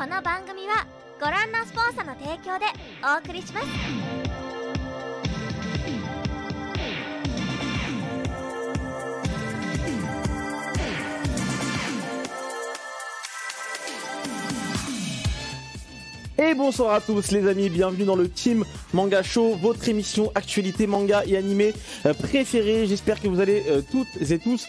この番組はご覧のスポンサーの提供でお送りします。Et bonsoir à tous les amis, bienvenue dans le Team Manga Show, votre émission actualité manga et animé préférée. J'espère que vous allez toutes et tous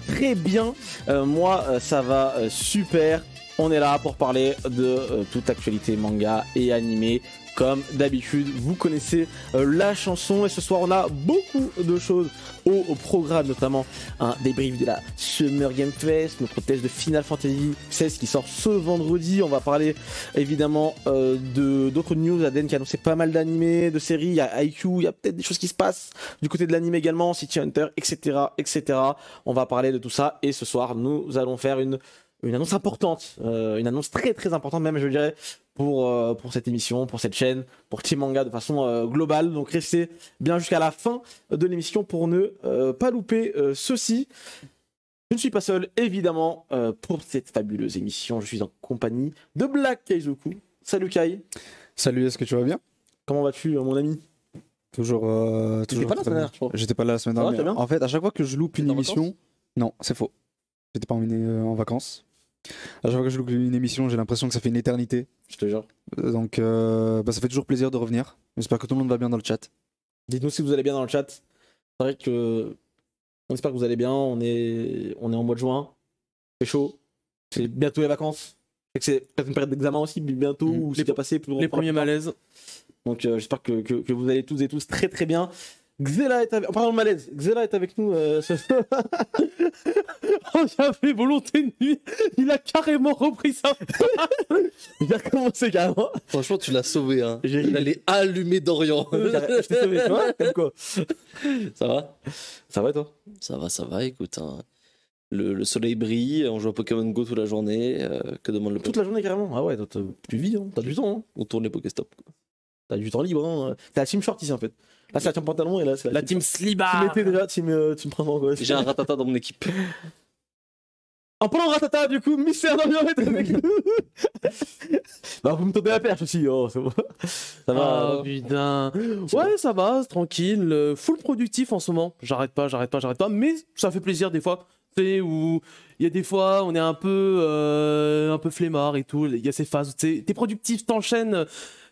très bien. Moi ça va super. On est là pour parler de toute actualité manga et animé. Comme d'habitude, vous connaissez la chanson et ce soir on a beaucoup de choses au programme, notamment un débrief de la Summer Game Fest, notre test de Final Fantasy XVI qui sort ce vendredi. On va parler évidemment d'autres news. Aden qui a annoncé pas mal d'animés, de séries, il y a IQ, il y a peut-être des choses qui se passent du côté de l'animé également, City Hunter, etc., etc. On va parler de tout ça et ce soir nous allons faire une annonce importante, une annonce très très importante même je dirais pour cette émission, pour cette chaîne, pour Team Manga de façon globale. Donc restez bien jusqu'à la fin de l'émission pour ne pas louper ceci. Je ne suis pas seul évidemment pour cette fabuleuse émission, je suis en compagnie de Black Kaizoku. Salut Kai. Salut, est-ce que tu vas bien? Comment vas-tu mon ami? Toujours. T'étais pas là la semaine dernière, je crois. J'étais pas là la semaine dernière. En fait, à chaque fois que je loupe une émission. Non, c'est faux. J'étais pas en vacances. À chaque fois que je loupe une émission, j'ai l'impression que ça fait une éternité. Je te jure. Donc, ça fait toujours plaisir de revenir. J'espère que tout le monde va bien dans le chat. Dites-nous si vous allez bien dans le chat. C'est vrai que. On espère que vous allez bien. On est en mois de juin. C'est chaud. C'est bientôt les vacances. C'est peut-être une période d'examen aussi, bientôt. Ou c'est déjà passé. Les premiers malaises. Donc, j'espère que vous allez tous et tous très très bien. Xela est avec... En parlant de malaise, Xela est avec nous ce soir. Oh, j'avais volonté de nuit. Il a carrément repris ça. Il a commencé carrément. Franchement, tu l'as sauvé. Hein. Il allait allumer Dorian. Je t'ai sauvé, tu vois, comme quoi. Ça va? Ça va et toi? Ça va, écoute. Hein. Le soleil brille, on joue à Pokémon Go toute la journée. Que demande le peuple? Toute la journée carrément. Ah ouais, tu vis, hein. T'as du temps. Hein. On tourne les Pokéstop. T'as du temps libre. Hein. T'as la team short ici en fait. Là c'est la team pantalon et là c'est la team Sliba. Tu mettais déjà team printemps quoi. J'ai un Ratata dans mon équipe. En parlant de Ratata du coup, Mister Dorian est avec nous. Bah vous me tendez la perche aussi, oh c'est bon. Ça va? Oh putain. Ouais ça va, tranquille, full productif en ce moment. J'arrête pas, mais ça fait plaisir des fois. Tu sais où il y a des fois on est un peu flemmard et tout, il y a ces phases où t'es productif, t'enchaînes,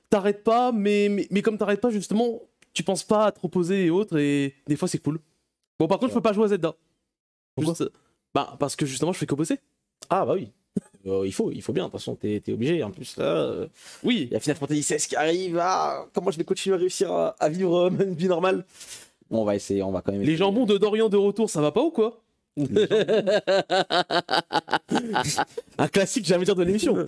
t'arrêtes pas, mais comme t'arrêtes pas justement, tu penses pas à te reposer et autres, et des fois c'est cool. Bon par contre je peux pas jouer à Zelda. Pourquoi? Bah parce que justement je fais que bosser. Ah bah oui. Il faut bien, de toute façon t'es obligé. En plus là, oui, il y a Final Fantasy XVI qui arrive. Ah, comment je vais continuer à réussir à vivre une vie normale? Bon, on va essayer, on va quand même essayer. Les jambons de Dorian de retour, ça va pas ou quoi? Un classique, j'allais dire, de l'émission.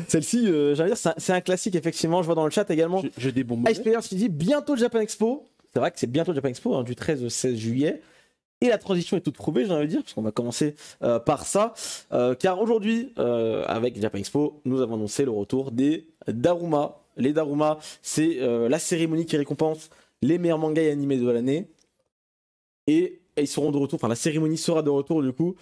Celle-ci, j'allais dire, c'est un classique, effectivement. Je vois dans le chat également. J'ai des bons Ice Players qui dit bientôt le Japan Expo. C'est vrai que c'est bientôt le Japan Expo, hein, du 13 au 16 juillet. Et la transition est toute trouvée, j'ai envie de dire, parce qu'on va commencer par ça. Car aujourd'hui, avec Japan Expo, nous avons annoncé le retour des Daruma. Les Daruma, c'est la cérémonie qui récompense les meilleurs mangas et animés de l'année. Et ils seront de retour, enfin la cérémonie sera de retour du coup.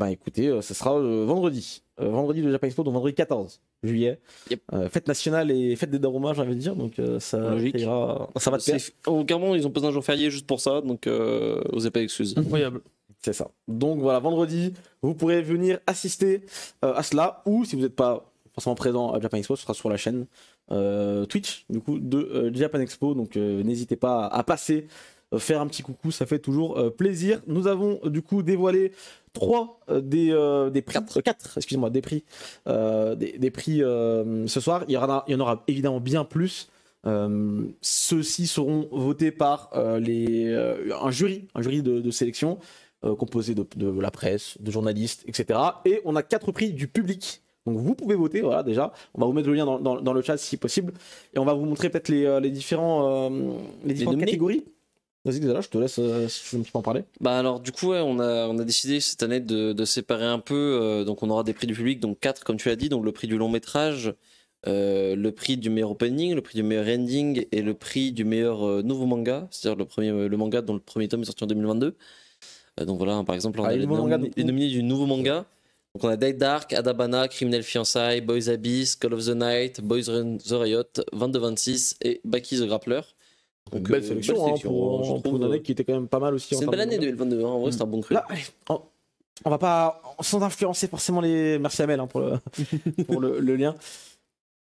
Écoutez, ça sera vendredi. Vendredi de Japan Expo, donc vendredi 14 juillet. Yep. Fête nationale et fête des Daruma, j'ai envie de dire. Donc ça va de pair. Carrément, ils ont posé un jour férié juste pour ça, donc osez pas d'excuses. Incroyable. C'est ça. Donc voilà, vendredi, vous pourrez venir assister à cela. Ou si vous n'êtes pas forcément présent à Japan Expo, ce sera sur la chaîne Twitch du coup de Japan Expo. Donc n'hésitez pas à passer. Faire un petit coucou, ça fait toujours plaisir. Nous avons du coup dévoilé 3 des prix, 4 excusez-moi, des prix, des prix ce soir. Il y en aura évidemment bien plus. Ceux-ci seront votés par un jury de sélection composé de la presse, de journalistes, etc. Et on a 4 prix du public. Donc vous pouvez voter, voilà déjà. On va vous mettre le lien dans le chat si possible. Et on va vous montrer peut-être les différentes catégories. Vas-y Xela, je te laisse si tu veux un petit peu en parler. Bah alors du coup ouais, on a décidé cette année de séparer un peu, donc on aura des prix du public, donc 4 comme tu l'as dit, donc le prix du long métrage, le prix du meilleur opening, le prix du meilleur ending et le prix du meilleur nouveau manga, c'est-à-dire le manga dont le premier tome est sorti en 2022. Donc voilà, par exemple on a les nominés du nouveau manga. Donc on a Dead Dark, Adabana, Criminel Fiançailles, Boys Abyss, Call of the Night, Boys Run the Riot, 22-26 et Baki the Grappler. Donc, belle sélection, belle hein, sélection, pour une année qui était quand même pas mal aussi. C'est une belle année 2022, hein. En vrai c'est un bon cru. Là, allez, on va pas, sans influencer forcément les. Merci Amel hein, pour pour le lien.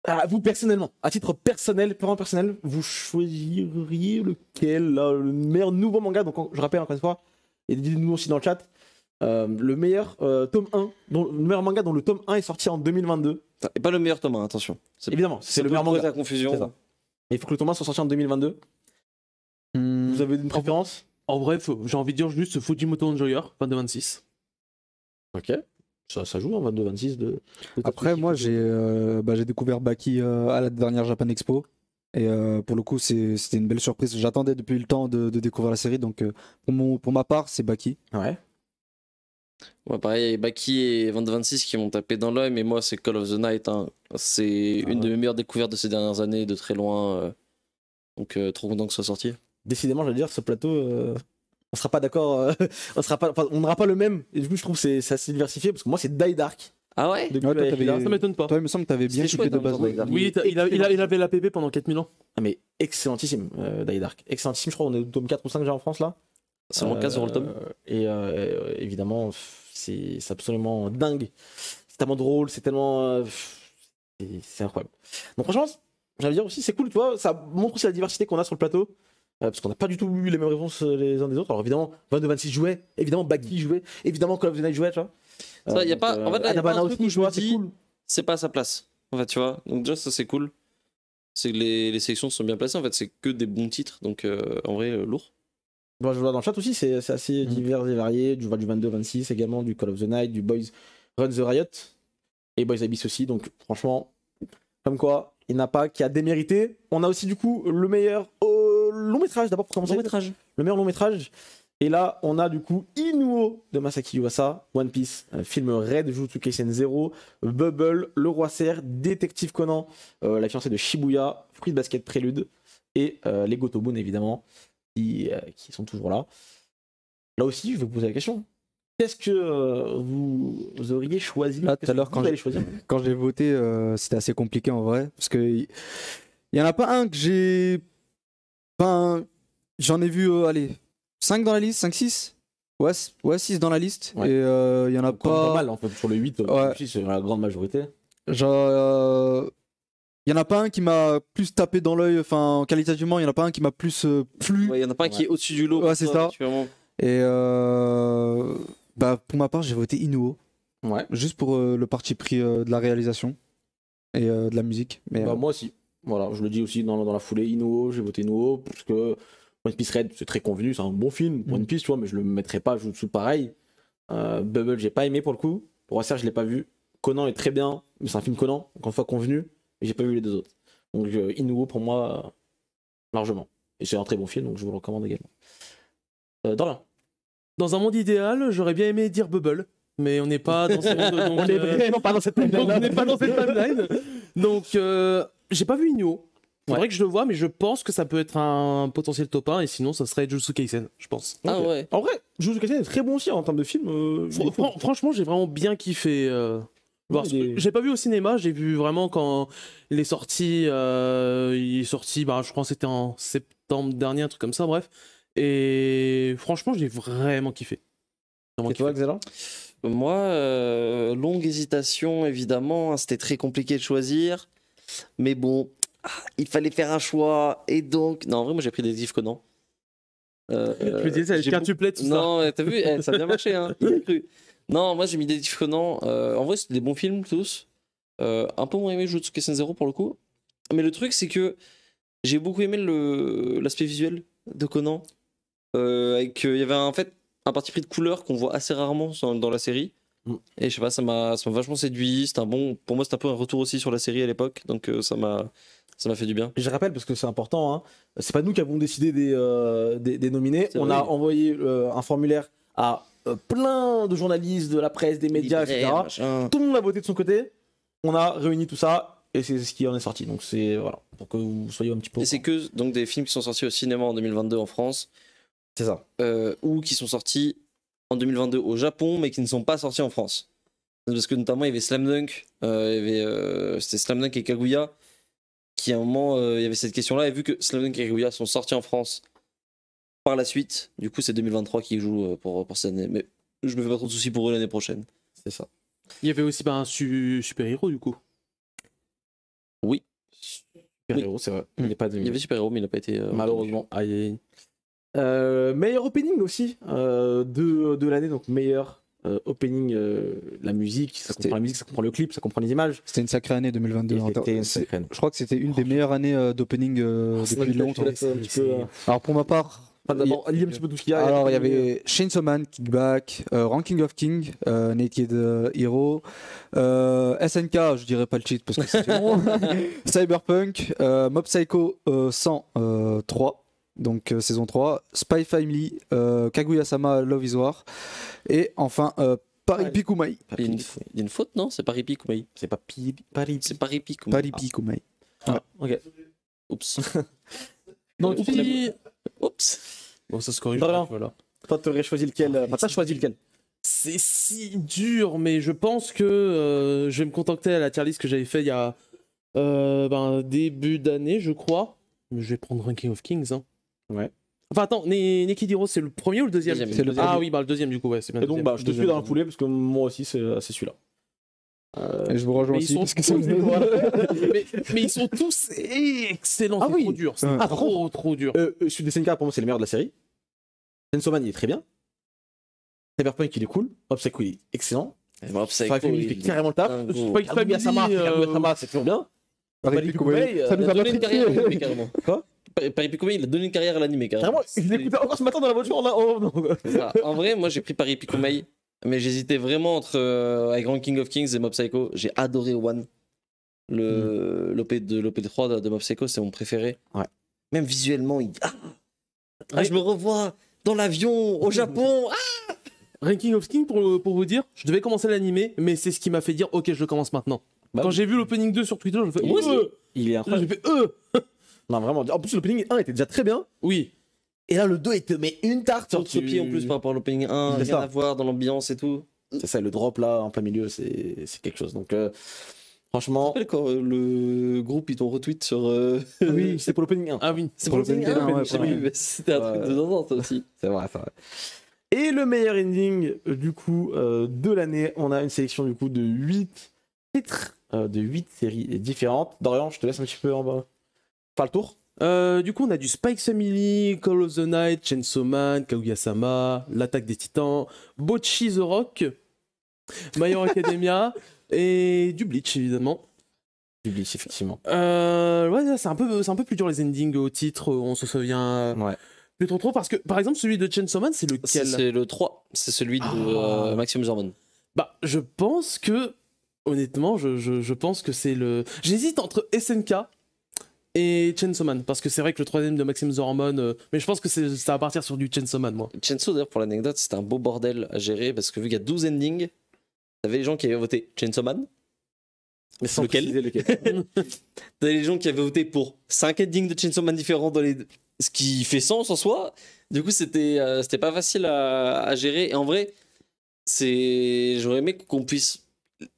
Ah, vous personnellement, à titre personnel, purement personnel, vous choisiriez lequel là, le meilleur nouveau manga? Donc je rappelle encore une fois, et dites-nous aussi dans le chat, le meilleur tome 1, le meilleur manga dont le tome 1 est sorti en 2022. Et pas le meilleur tome, hein, attention. Évidemment, c'est le meilleur manga. La confusion. C'est ça. Et il faut que le tome 1 soit sorti en 2022. Vous avez une préférence? En vrai, j'ai envie de dire juste Fujimoto Enjoyer, 22-26. Ok. Ça joue en 22-26 de Après, moi, j'ai découvert Baki à la dernière Japan Expo. Et pour le coup, c'était une belle surprise. J'attendais depuis le temps de découvrir la série. Donc, pour ma part, c'est Baki. Ouais. Ouais, pareil, Baki et 22-26 qui m'ont tapé dans l'œil, mais moi, c'est Call of the Night. Hein. C'est une de mes meilleures découvertes de ces dernières années, de très loin. Donc, trop content que ce soit sorti. Décidément, j'allais dire, ce plateau, on sera pas d'accord, on n'aura pas le même. Et du coup, je trouve que c'est assez diversifié parce que moi, c'est Die Dark. Ah ouais? Depuis Ouais, toi, la t'avais- FILA. Ça m'étonne pas. Toi, il me semble que t'avais bien C'était kiffé chouette, de hein, base. pour Dark. Oui, il avait la PP pendant 4000 ans. Ah, mais excellentissime, Die Dark. Excellentissime, je crois, on est au tome 4 ou 5 déjà en France là. C'est mon cas sur le tome. Et évidemment, c'est absolument dingue. C'est tellement drôle, c'est tellement. C'est incroyable. Donc, franchement, j'allais dire aussi, c'est cool, tu vois, ça montre aussi la diversité qu'on a sur le plateau. Parce qu'on n'a pas du tout eu les mêmes réponses les uns des autres. Alors évidemment, 22-26 jouait, évidemment Baki jouait, évidemment Call of the Night jouait, tu vois. Ça, y a pas, en fait, là, y a pas Adabana un truc aussi, où je me c'est dis, cool. c'est pas à sa place. En fait, tu vois. Donc, déjà, ça, c'est cool. C'est que les sélections sont bien placées. En fait, c'est que des bons titres. Donc, en vrai, lourd. Bon, je vois dans le chat aussi, c'est assez divers et varié. Du 22-26 également, du Call of the Night, du Boys Run the Riot et Boys Abyss aussi. Donc, franchement, comme quoi, il n'y en a pas qui a démérité. On a aussi, du coup, le meilleur long métrage d'abord pour commencer. Le meilleur long métrage. Et là, on a du coup Inuo de Masaki Yuasa, One Piece, film Red, Jujutsu Kaisen 0, Bubble, Le Roi Cerf, Détective Conan, La fiancée de Shibuya, Fruit Basket Prélude et les Gotobun évidemment, qui sont toujours là. Là aussi, je vais vous poser la question. Qu'est-ce que vous auriez choisi? Là, tout à l'heure, quand j'ai voté, c'était assez compliqué en vrai. Parce que il y en a pas un que j'ai. Enfin, j'en ai vu, allez, 5 dans la liste, 5-6 ouais, 6 dans la liste. Ouais. Et il y en a pas mal en fait, sur le 8, Ouais. c'est la grande majorité. Genre, il y en a pas un qui m'a plus tapé dans l'œil, enfin, qualitativement, il y en a pas un qui m'a plus plu. Ouais, y en a pas un qui est au-dessus du lot. Ouais, c'est ça. Particulièrement. Et bah, pour ma part, j'ai voté Inuo. Ouais. Juste pour le parti pris de la réalisation et de la musique. Mais, Bah, moi aussi. Voilà, je le dis aussi dans la foulée, Inuo, j'ai voté Inuo parce que One Piece Red, c'est très convenu, c'est un bon film, One Piece, tu vois, mais je le mettrais pas Jutsu pareil. Bubble, j'ai pas aimé pour le coup. Pour Roi Cerf, je l'ai pas vu. Conan est très bien, mais c'est un film Conan, encore une fois convenu, et j'ai pas vu les deux autres. Donc Inuo pour moi, largement. Et c'est un très bon film, donc je vous le recommande également. Dorian. Dans un monde idéal, j'aurais bien aimé dire Bubble, mais on n'est pas dans ce monde. Donc, On est vraiment pas dans cette donc, on n'est pas dans cette timeline. Donc, j'ai pas vu Inuo. C'est vrai que je le vois, mais je pense que ça peut être un potentiel top 1, et sinon, ça serait Jujutsu Kaisen, je pense. Ah Ok. ouais. En vrai, Jujutsu Kaisen est très bon aussi en termes de film. Franchement, j'ai vraiment bien kiffé. Voir il est- J'ai pas vu au cinéma, j'ai vu vraiment quand il est sorti. Il est sorti, bah, je crois que c'était en septembre dernier, un truc comme ça, bref. Et franchement, j'ai vraiment kiffé. Vraiment Et toi, kiffé. Xela? Moi, longue hésitation, évidemment. Hein, c'était très compliqué de choisir. Mais bon, il fallait faire un choix. Et donc. Non, en vrai, moi, j'ai pris Détective Conan. Je me disais, ça allait j'ai être quintuplet, tout ça. Non, t'as vu, ça a bien marché. Hein. Il a cru. Non, moi, j'ai mis Détective Conan. En vrai, c'était des bons films, tous. Un peu moins aimé Jujutsu Kaisen 0 pour le coup. Mais le truc, c'est que j'ai beaucoup aimé l'aspect visuel de Conan. Il y avait en fait un parti pris de couleur qu'on voit assez rarement dans la série. Et je sais pas, ça m'a vachement séduit. C'était pour moi, c'était un peu un retour aussi sur la série à l'époque. Donc ça m'a fait du bien. Je rappelle parce que c'est important, hein, c'est pas nous qui avons décidé des nominés. C'est On vrai. a envoyé un formulaire à plein de journalistes, de la presse, des médias, etc. Machin. Tout le monde a voté de son côté. On a réuni tout ça et c'est ce qui en est sorti. Donc c'est voilà, pour que vous soyez un petit peu. Et c'est que donc des films qui sont sortis au cinéma en 2022 en France, C'est ça. ou qui sont sortis en 2022 au Japon, mais qui ne sont pas sortis en France. Parce que notamment, il y avait Slam Dunk, c'était Slam Dunk et Kaguya, qui à un moment, il y avait cette question-là, et vu que Slam Dunk et Kaguya sont sortis en France par la suite, du coup, c'est 2023 qui joue pour cette année. Mais je me fais pas trop de soucis pour eux l'année prochaine. C'est ça. Il y avait aussi un super-héros, du coup. Oui. Super-héros, c'est vrai. Il n'est pas Il y avait Super Héros, mais il n'a pas été. malheureusement. Aïe, aïe, aïe. Meilleur opening aussi de l'année, donc meilleur opening, la musique, ça comprend la musique, ça comprend le clip, ça comprend les images. C'était une sacrée année 2022. Et c'était une sacrée année. Je crois que c'était une des meilleures années d'opening depuis longtemps. Alors pour ma part, D'abord, lis un petit peu tout ce qu'il y a. alors il y avait Chainsaw Man, Kickback, Ranking of King, Naked Hero, SNK, je dirais pas le cheat parce que c'est long. Cyberpunk, Mob Psycho 103, donc saison 3, Spy Family, Kaguya-sama Love is War, et enfin Paripikumai. Il y a une faute, non? C'est Paripi Kumai. C'est pas Paris. C'est Paripi Kumai. Paripikumai. Ah, ok. Oups. Donc, Oups. bon, ça se corrige. Voilà. Voilà. Toi, t'aurais choisi lequel? Enfin, t'as choisi lequel? C'est si dur, mais je pense que je vais me contenter à la tier list que j'avais fait il y a début d'année, je crois. Mais je vais prendre Ranking of Kings. Hein. Ouais. Enfin, attends, Nekid Hero, c'est le premier ou le deuxième? Deuxième. C'est le Ah oui, bah le deuxième, du coup, ouais, c'est bien. Et le donc, deuxième. je te suis dans la foulée parce que moi aussi, c'est celui-là. Et je vous rejoins Mais ils aussi sont parce que tous- c'est mais ils sont tous excellents, Ah c'est oui. trop dur, c'est Ah, trop dur. Celui des SNK, pour moi, c'est le meilleur de la série. Chainsaw Man, il est très bien. Cyberpunk, il est cool. Psycho, il est excellent. Spy Family, il fait carrément le taf. Dingo. Kaguya-sama, c'est toujours bien. Paripikumai. Ça Il nous a a pas donné une carrière à pris. l'animé, carrément. Quoi? Paripi il a donné une carrière à l'animé, carrément. Carrément, je l'écoutais encore ce matin dans la voiture. En vrai, moi j'ai pris Paripi Kumai, mais j'hésitais vraiment entre avec Ranking of Kings et Mob Psycho. J'ai adoré One. L'OP3 de Mob Psycho, c'est mon préféré. Ouais. Même visuellement, je me revois dans l'avion au Japon. Ranking of King, pour vous dire, je devais commencer l'animé, mais c'est ce qui m'a fait dire, ok, je le commence maintenant. Bah Quand oui. j'ai vu l'opening 2 sur Twitter, je fais, Il est- Il est j'ai incroyable. fait, Non, vraiment. En plus, l'opening 1 était déjà très bien. oui. Et là, le 2, il te met une tarte. Sur ce pied en plus par rapport à l'opening 1, C'est rien ça. à voir dans l'ambiance et tout. C'est ça, le drop là, en plein milieu, c'est quelque chose. Donc, Je franchement. me rappelle quand le groupe ils t'ont retweet sur. Oui, c'était pour l'opening 1. Ah oui. C'est pour pour l'opening 1, ouais, j'ai pareil. vu, mais c'était un truc Ouais. de dans ça aussi. C'est vrai, c'est vrai. Et le meilleur ending, du coup, de l'année, on a une sélection, du coup, de 8 titres, de 8 séries différentes. Dorian, je te laisse un petit peu en bas. Pas le tour. Du coup, on a du Spike Family, Call of the Night, Chainsaw Man, Kaguya-sama, L'Attaque des Titans, Bocchi the Rock, My Hero Academia et du Bleach, évidemment. Du Bleach, effectivement. Ouais, c'est un peu plus dur les endings au titre, on se souvient Ouais. plus trop parce que, par exemple, celui de Chainsaw Man, c'est lequel? C'est le 3, c'est celui de Ah. Maximum Zorman. Bah, je pense que, honnêtement, je pense que c'est le... J'hésite entre SNK et Chainsaw Man, parce que c'est vrai que le troisième de Maxime Zormon, mais je pense que ça va partir sur du Chainsaw Man, moi. Chainsaw, d'ailleurs, pour l'anecdote, c'était un beau bordel à gérer parce que vu qu'il y a 12 endings, t'avais les gens qui avaient voté Chainsaw Man. Mais sans Lequel préciser lequel. T'avais les gens qui avaient voté pour 5 endings de Chainsaw Man différents dans les... ce qui fait sens en soi. Du coup, c'était pas facile à gérer. Et en vrai, j'aurais aimé qu'on puisse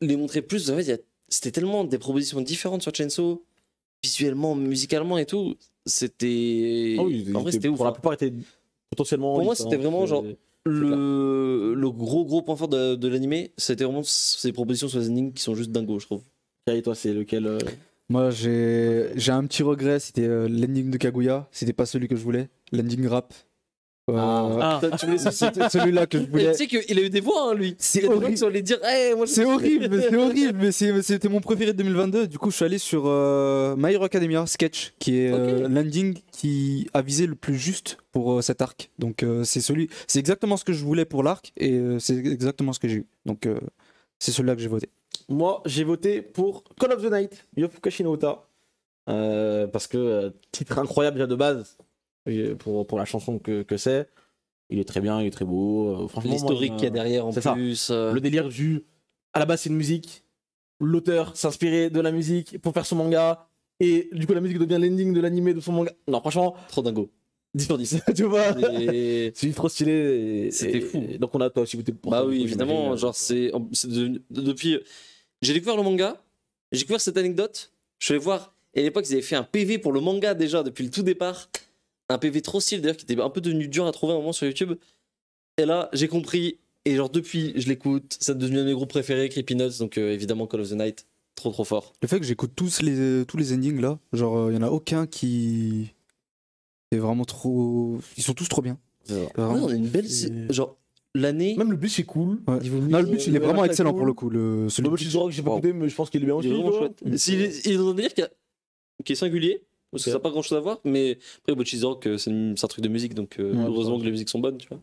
les montrer plus. En fait, c'était tellement des propositions différentes sur Chainsaw, visuellement, musicalement et tout. C'était. Ah oui, en vrai, c'était ouf. Pour la hein. plupart, étaient potentiellement. Pour moi, différents. c'était vraiment genre. C'est- Le gros point fort de l'animé, c'était vraiment ces propositions sur les endings qui sont juste dingos, je trouve. Et toi, c'est lequel Moi, j'ai un petit regret, c'était l'ending de Kaguya. C'était pas celui que je voulais. L'ending rap. Ah. Tu voulais C'était celui-là que je Mais voulais. tu sais qu'il a eu des voix, hein, lui. C'est Il y a des gens horrible. qui sont allés dire, hey, moi, je- C'est horrible, c'est horrible, mais c'était mon préféré de 2022. Du coup, je suis allé sur My Hero Academia Sketch, qui est Ok. l'ending qui a visé le plus juste pour cet arc. Donc, c'est exactement ce que je voulais pour l'arc et c'est exactement ce que j'ai eu. Donc, c'est celui-là que j'ai voté. Moi, j'ai voté pour Call of the Night, Yofukashi no Uta. Parce que titre incroyable déjà de base pour la chanson que c'est. Il est très bien, il est très beau. Franchement, l'historique moi, qu'il y a derrière en c'est ça. plus. Le délire du. À la base, c'est une musique. L'auteur s'inspirait de la musique pour faire son manga. Et du coup, la musique devient l'ending de l'animé de son manga. Non, franchement, Trop dingo. 10 sur 10, tu vois. Et- C'est trop stylé. C'était fou. Et donc on a toi aussi goûté pour Bah ça, oui, du coup, évidemment, j'imagine. genre c'est depuis j'ai découvert le manga, j'ai découvert cette anecdote, je suis allé voir et à l'époque ils avaient fait un PV pour le manga déjà depuis le tout départ, un PV trop stylé d'ailleurs qui était un peu devenu dur à trouver à un moment sur YouTube. Et là, j'ai compris et genre depuis, je l'écoute, c'est devenu un de mes groupes préférés Creepy Nuts donc évidemment Call of the Night, trop fort. Le fait que j'écoute tous les endings là, genre il y en a aucun qui est vraiment trop. Ils sont tous trop bien. Ouais, Vraiment. on a une belle genre l'année Même le bus est cool. Ouais. Niveau Non, le musique, but il est vraiment très excellent cool. pour le coup. Celui Le Butch Rock, j'ai pas Wow. écouté, mais je pense qu'il est bien aussi. il est vraiment tu vois. chouette. Il est dans un délire qui est singulier, parce que Ok. ça n'a pas grand chose à voir, mais après Bocchi's Rock, c'est un truc de musique, donc heureusement que les musiques sont bonnes, tu vois.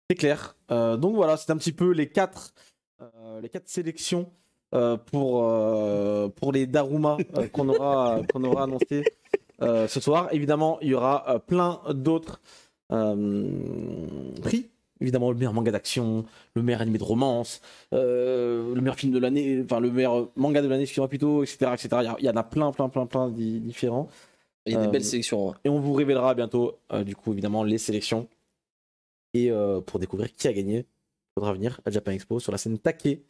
C'est clair. Donc voilà, c'est un petit peu les quatre sélections pour les Daruma qu'on aura annoncé ce soir. Évidemment, il y aura plein d'autres prix. Évidemment, le meilleur manga d'action, le meilleur animé de romance, le meilleur film de l'année, enfin le meilleur manga de l'année, excusez-moi plutôt, etc., etc. Il y en a plein différents. Il y a des belles sélections. Hein. Et on vous révélera bientôt, du coup, évidemment, les sélections. Et pour découvrir qui a gagné, il faudra venir à Japan Expo sur la scène Take,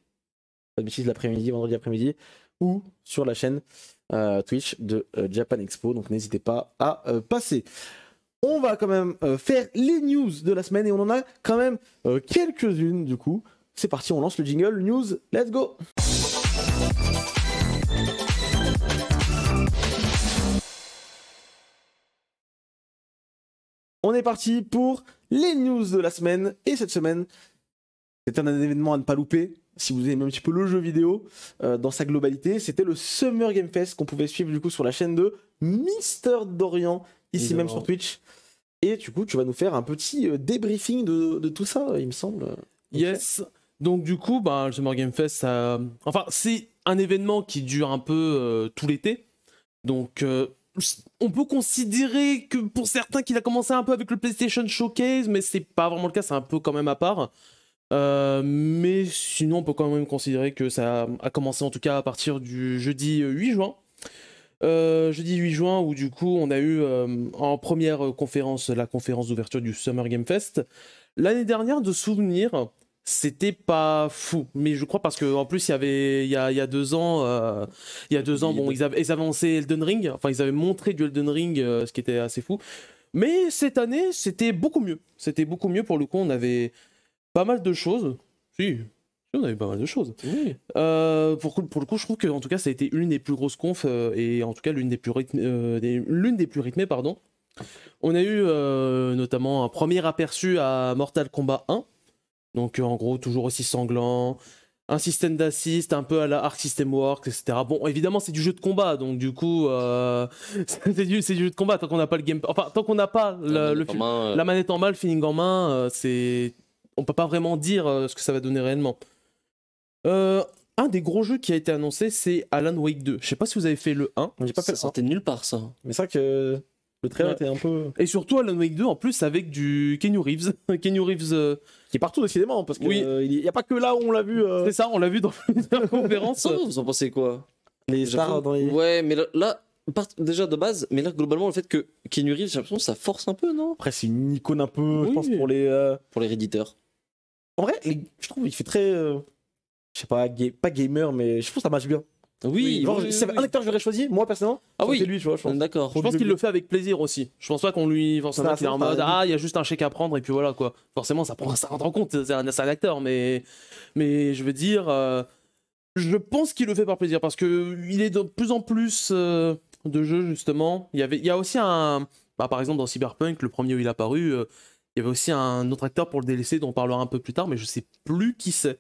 pas de bêtises, l'après-midi, vendredi après-midi, ou sur la chaîne Twitch de Japan Expo. Donc n'hésitez pas à passer. On va quand même faire les news de la semaine et on en a quand même quelques-unes du coup. C'est parti, on lance le jingle. News, let's go! On est parti pour les news de la semaine. Et cette semaine, c'est un événement à ne pas louper. Si vous aimez un petit peu le jeu vidéo dans sa globalité, c'était le Summer Game Fest qu'on pouvait suivre du coup sur la chaîne de Mister Dorian, ici Évidemment. même sur Twitch. Et du coup, tu vas nous faire un petit débriefing de tout ça, il me semble. Yes. Donc du coup, bah, le Summer Game Fest, enfin, c'est un événement qui dure un peu tout l'été. Donc on peut considérer que pour certains qu'il a commencé un peu avec le PlayStation Showcase, mais c'est pas vraiment le cas, c'est un peu quand même à part. Mais sinon, on peut quand même considérer que ça a commencé en tout cas à partir du jeudi 8 juin. Jeudi 8 juin, où du coup on a eu en première conférence la conférence d'ouverture du Summer Game Fest. L'année dernière, de souvenir, c'était pas fou, mais je crois parce que en plus il y a 2 ans, bon, ils avaient annoncé Elden Ring, enfin ils avaient montré du Elden Ring, ce qui était assez fou. Mais cette année, c'était beaucoup mieux. C'était beaucoup mieux pour le coup, on avait pas mal de choses. Si, on avait pas mal de choses. Oui. Pour le coup, je trouve que en tout cas, ça a été l'une des plus grosses confs et en tout cas l'une des plus rythmées, pardon. On a eu notamment un premier aperçu à Mortal Kombat 1. Donc en gros, toujours aussi sanglant. Un système d'assist un peu à la Arc System Works, etc. Bon, évidemment, c'est du jeu de combat, donc du coup, c'est du jeu de combat tant qu'on n'a pas le game, enfin tant qu'on n'a pas la manette en main, le feeling en main, on peut pas vraiment dire ce que ça va donner réellement. Un des gros jeux qui a été annoncé, c'est Alan Wake 2. Je sais pas si vous avez fait le 1. J'ai pas fait Ça sortait de nulle part, ça. Mais c'est vrai que le trailer était un peu. Et surtout Alan Wake 2 en plus avec du Keanu Reeves. Keanu Reeves, Qui est partout décidément, parce que Oui. il y a pas que là où on l'a vu. c'est ça, on l'a vu dans plusieurs conférences. Ça, vous en pensez quoi? Les stars dans les. Ouais, mais déjà de base, mais là, globalement, le fait que Keanu Reeves, j'ai l'impression que ça force un peu, non? Après, c'est une icône un peu, je Oui. pense, pour les. Pour les réditeurs. En vrai, je trouve il fait très. Je sais pas, pas gamer, mais je trouve que ça marche bien. Oui, Genre, oui, c'est oui. un acteur que j'aurais choisi, moi personnellement. Ah ça oui. C'est lui, tu vois, je pense. D'accord. Je pense qu'il le fait avec plaisir aussi. Je pense pas qu'on lui forcément Ça, qu'il est en ça, mode ça, il y a juste un chèque à prendre et puis voilà quoi. Forcément ça rentre en compte, c'est un acteur, mais je veux dire, je pense qu'il le fait par plaisir parce que il est de plus en plus de jeux justement. Il y a aussi par exemple dans Cyberpunk, le premier où il est apparu, il y avait aussi un autre acteur pour le DLC dont on parlera un peu plus tard, mais je sais plus qui c'est.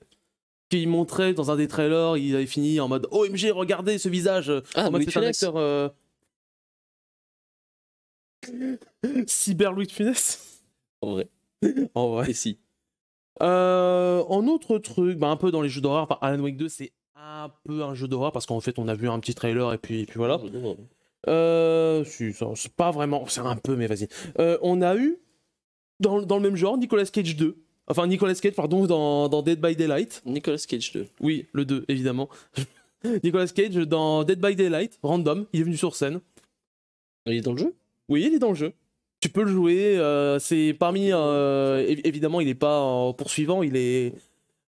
Qu'il montrait dans un des trailers, il avait fini en mode OMG, regardez ce visage. Ah, En mode, Louis de c'est un Funès. acteur. Cyber Louis de Funès. En vrai. En vrai. Et si. En autre truc, un peu dans les jeux d'horreur, enfin, Alan Wake 2, c'est un peu un jeu d'horreur parce qu'en fait, on a vu un petit trailer et puis voilà. C'est pas vraiment, c'est un peu, mais vas-y. On a eu dans le même genre Nicolas Cage 2. Enfin, Nicolas Cage, pardon, dans Dead by Daylight. Nicolas Cage 2. Oui, le 2, évidemment. Nicolas Cage dans Dead by Daylight, random, il est venu sur scène. Il est dans le jeu? Oui, il est dans le jeu. Tu peux le jouer. C'est parmi. Évidemment, il n'est pas en poursuivant. Il est.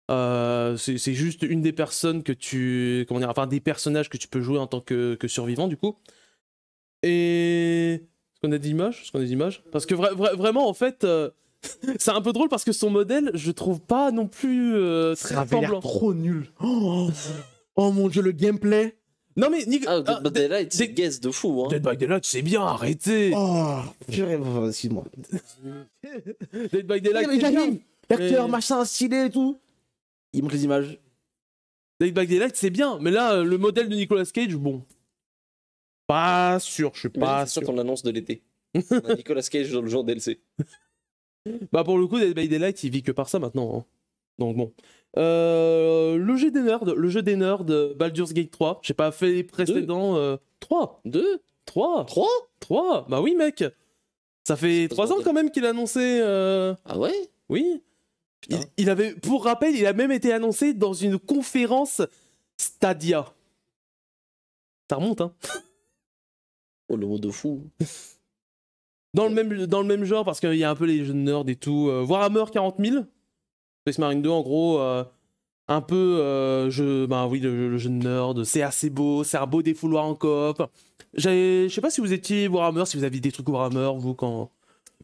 C'est juste une des personnes que tu. Comment dire. Enfin, des personnages que tu peux jouer en tant que survivant, du coup. Et. Est-ce qu'on a des images? Parce que vraiment, en fait. C'est un peu drôle parce que son modèle, je trouve pas non plus très Ça avait l'air semblant. trop nul. Oh mon dieu, le gameplay. Non mais Ah, Dead by Daylight, c'est Dead- guess de fou. Hein. Dead by Daylight, c'est bien, arrêtez. Oh, purée, excuse-moi. Dead by Daylight, Il c'est bien. arrive, l'acteur, Mais- machin, stylé et tout. Il montre les images. Dead by Daylight, c'est bien, mais là, le modèle de Nicolas Cage, bon. Pas sûr, je suis Mais pas c'est ça sûr. ton annonce de l'été. On a Nicolas Cage dans le jour DLC. Bah pour le coup, Dead by Daylight, il vit que par ça maintenant. Hein. Donc bon. Le jeu des nerds, Baldur's Gate 3. J'ai pas fait les précédents. 3. 2 3. 3 3. Bah oui, mec. Ça fait C'est pas 3 ans bordel. quand même qu'il a annoncé. Ah ouais Oui. Putain. Il avait, pour rappel, il a même été annoncé dans une conférence Stadia. Ça remonte, hein. Oh, le mot de fou. Dans le même genre, parce qu'il y a un peu les jeux de nerds et tout. Warhammer 40 000. Space Marine 2, en gros. Un peu bah oui, le jeu de nerd. C'est assez beau. C'est un beau défouloir en coop. Je sais pas si vous étiez Warhammer, si vous aviez des trucs Warhammer, vous, quand.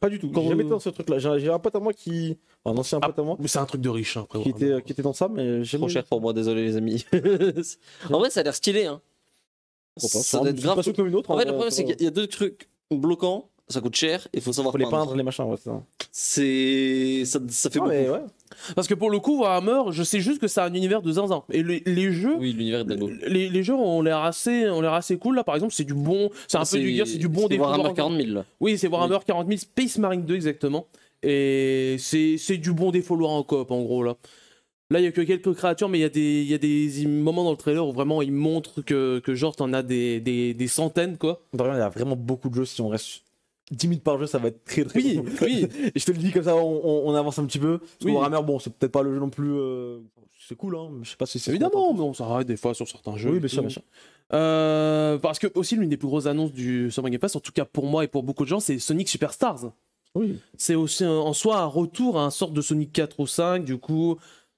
Pas du tout. Quand J'ai jamais vous- été dans ce truc-là. J'ai un pote à moi qui. Un ancien pote à moi. Mais c'est un truc de riche, hein, après. Qui Warhammer. était dans ça, mais j'ai Trop cher pour moi, désolé les amis. En vrai, ça a l'air stylé. Hein. Ça doit être grave. Pas comme une autre. En hein, fait, le problème, ça c'est va. qu'il y a deux trucs bloquants. Ça coûte cher et il faut savoir Faut les peindre. peindre, les machins, ouais, c'est ça. Ça fait Ah, beaucoup. mais ouais. Parce que pour le coup, Warhammer, je sais juste que c'est un univers de zinzin. Et les jeux. Oui, l'univers est dingo. Les jeux ont l'air assez cool là, par exemple, c'est du bon, c'est un peu du gear, c'est du bon défaut. Warhammer 40 000 là. Oui, c'est Warhammer 40 000 Space Marine 2 exactement. Et c'est du bon défouloir en coop en gros là. Là, il y a que quelques créatures, mais il y a des moments dans le trailer où vraiment ils montrent que genre t'en as des centaines quoi. De rien, il y a vraiment beaucoup de jeux. Si on reste 10 minutes par jeu, ça va être très très Oui, long. oui. Et je te le dis comme ça, on avance un petit peu. Parce que Oui. Warhammer, bon, c'est peut-être pas le jeu non plus. C'est cool, hein. Mais je sais pas si c'est. Évidemment, mais on s'arrête des fois sur certains jeux. Oui, et bien sûr, tout. bien sûr. Parce que aussi l'une des plus grosses annonces du Summer Game Pass, en tout cas pour moi et pour beaucoup de gens, c'est Sonic Superstars. Oui. C'est aussi en soi un retour à un sorte de Sonic 4 ou 5, du coup,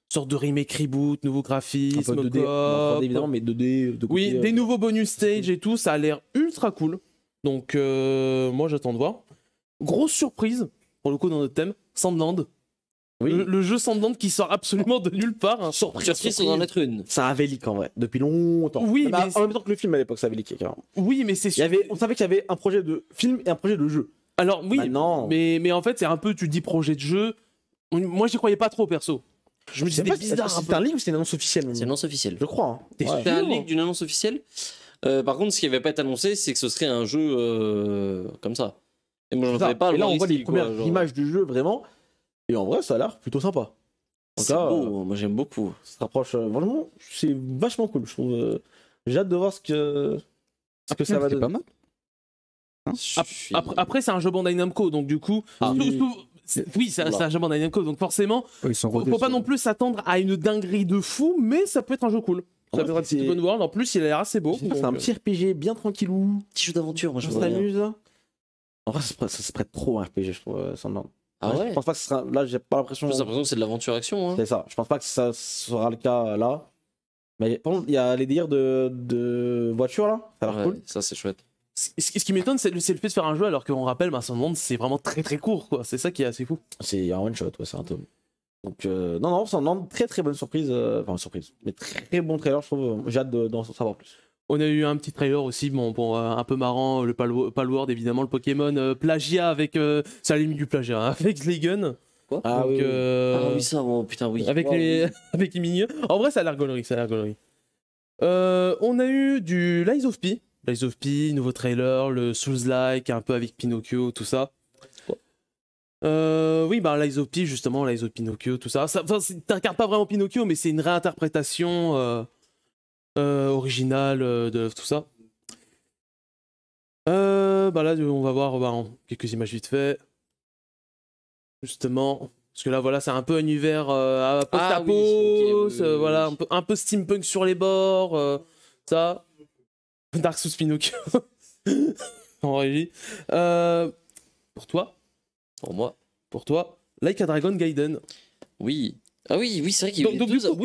sorte de remake, reboot, nouveau Un graphisme, peu 2D, en 3D, coop. évidemment, mais 2D. De Oui, côté, des nouveaux bonus stage et tout, ça a l'air ultra cool. Donc moi j'attends de voir. Grosse surprise, pour le coup dans notre thème, Sandland. Oui. Le jeu Sandland qui sort absolument de nulle part. Hein. Surprise, ça doit en être une. Ça avait leak en vrai, depuis longtemps. Oui, Bah, mais- en même temps que le film à l'époque, ça avait leaké carrément. Oui, mais c'est Il y avait, on savait qu'il y avait un projet de film et un projet de jeu. Alors oui, Maintenant, mais en fait c'est un peu, tu dis projet de jeu. Moi j'y croyais pas trop perso. Je me je sais disais pas c'est si bizarre. c'était un leak ou c'était une annonce officielle. C'est une annonce officielle. Je crois. Hein. T'es Ouais. sûr C'était un leak d'une annonce officielle. Par contre, ce qui n'avait pas été annoncé, c'est que ce serait un jeu comme ça. Et moi, je C'est ne ça. savais pas. Et le là, on voir voit ici, les quoi, premières genre. images du jeu vraiment. Et en vrai, ça a l'air plutôt sympa. En tout C'est cas, beau, moi j'aime beaucoup. ça se rapproche. Vraiment, c'est vachement cool. Je trouve. J'ai hâte de voir ce que ça va C'est pas donner. mal. Après c'est un jeu Bandai Namco, donc du coup, Ah, oui, c'est un jeu Bandai Namco, donc forcément, Ils sont faut pas non plus s'attendre à une dinguerie de fou, mais ça peut être un jeu cool. Ça Ouais, peut être un petit c'est- open world, en plus il a l'air assez beau. C'est un donc, petit RPG bien tranquillou. Petit jeu d'aventure, moi je On voudrais bien. s'amuse. En vrai, ça se prête trop à un RPG, je trouve. Sandland. Ah ouais Je pense pas que ce sera. Là, j'ai pas l'impression. J'ai l'impression que c'est de l'aventure-action. Hein. C'est ça. Je pense pas que ça sera le cas là. Mais par contre, il y a les délires de voiture là. Ça a l'air Ouais, cool. ça c'est chouette. Ce qui m'étonne, c'est le fait de faire un jeu alors qu'on rappelle, Sandland, c'est vraiment très très court, quoi. C'est ça qui est assez fou. C'est un one shot, ouais, c'est un tome. Donc, non, Sandland, très très bonne surprise. Enfin, surprise. Mais très bon trailer, je trouve. J'ai hâte d'en savoir plus. On a eu un petit trailer aussi, bon un peu marrant, le Palworld évidemment, le Pokémon plagiat avec, ça a limite du plagiat, hein, avec Slaygun. Quoi Ah Donc, oui, oui. Ah oui, ça, oh, putain, oui. avec Wow, les oui. avec les minions. En vrai, ça a l'air gaulerie, ça a l'air gaulerie. On a eu du Lies of P. Lies of P, nouveau trailer, le Souls-like, un peu avec Pinocchio, tout ça. Oui, bah Lies of P, justement, Lies of Pinocchio, tout ça. T'incarnes pas vraiment Pinocchio, mais c'est une réinterprétation originale de tout ça. Bah là, on va voir quelques images vite fait. Justement. Parce que là, voilà, c'est un peu un univers post-apo, oui, ok, oui, voilà, oui. un peu steampunk sur les bords, ça. Dark Souls Pinocchio en régie. Pour toi, Pour moi, pour toi, Like a Dragon Gaiden. oui. Ah oui, oui, c'est vrai qu'il y a eu Donc, deux. du coup-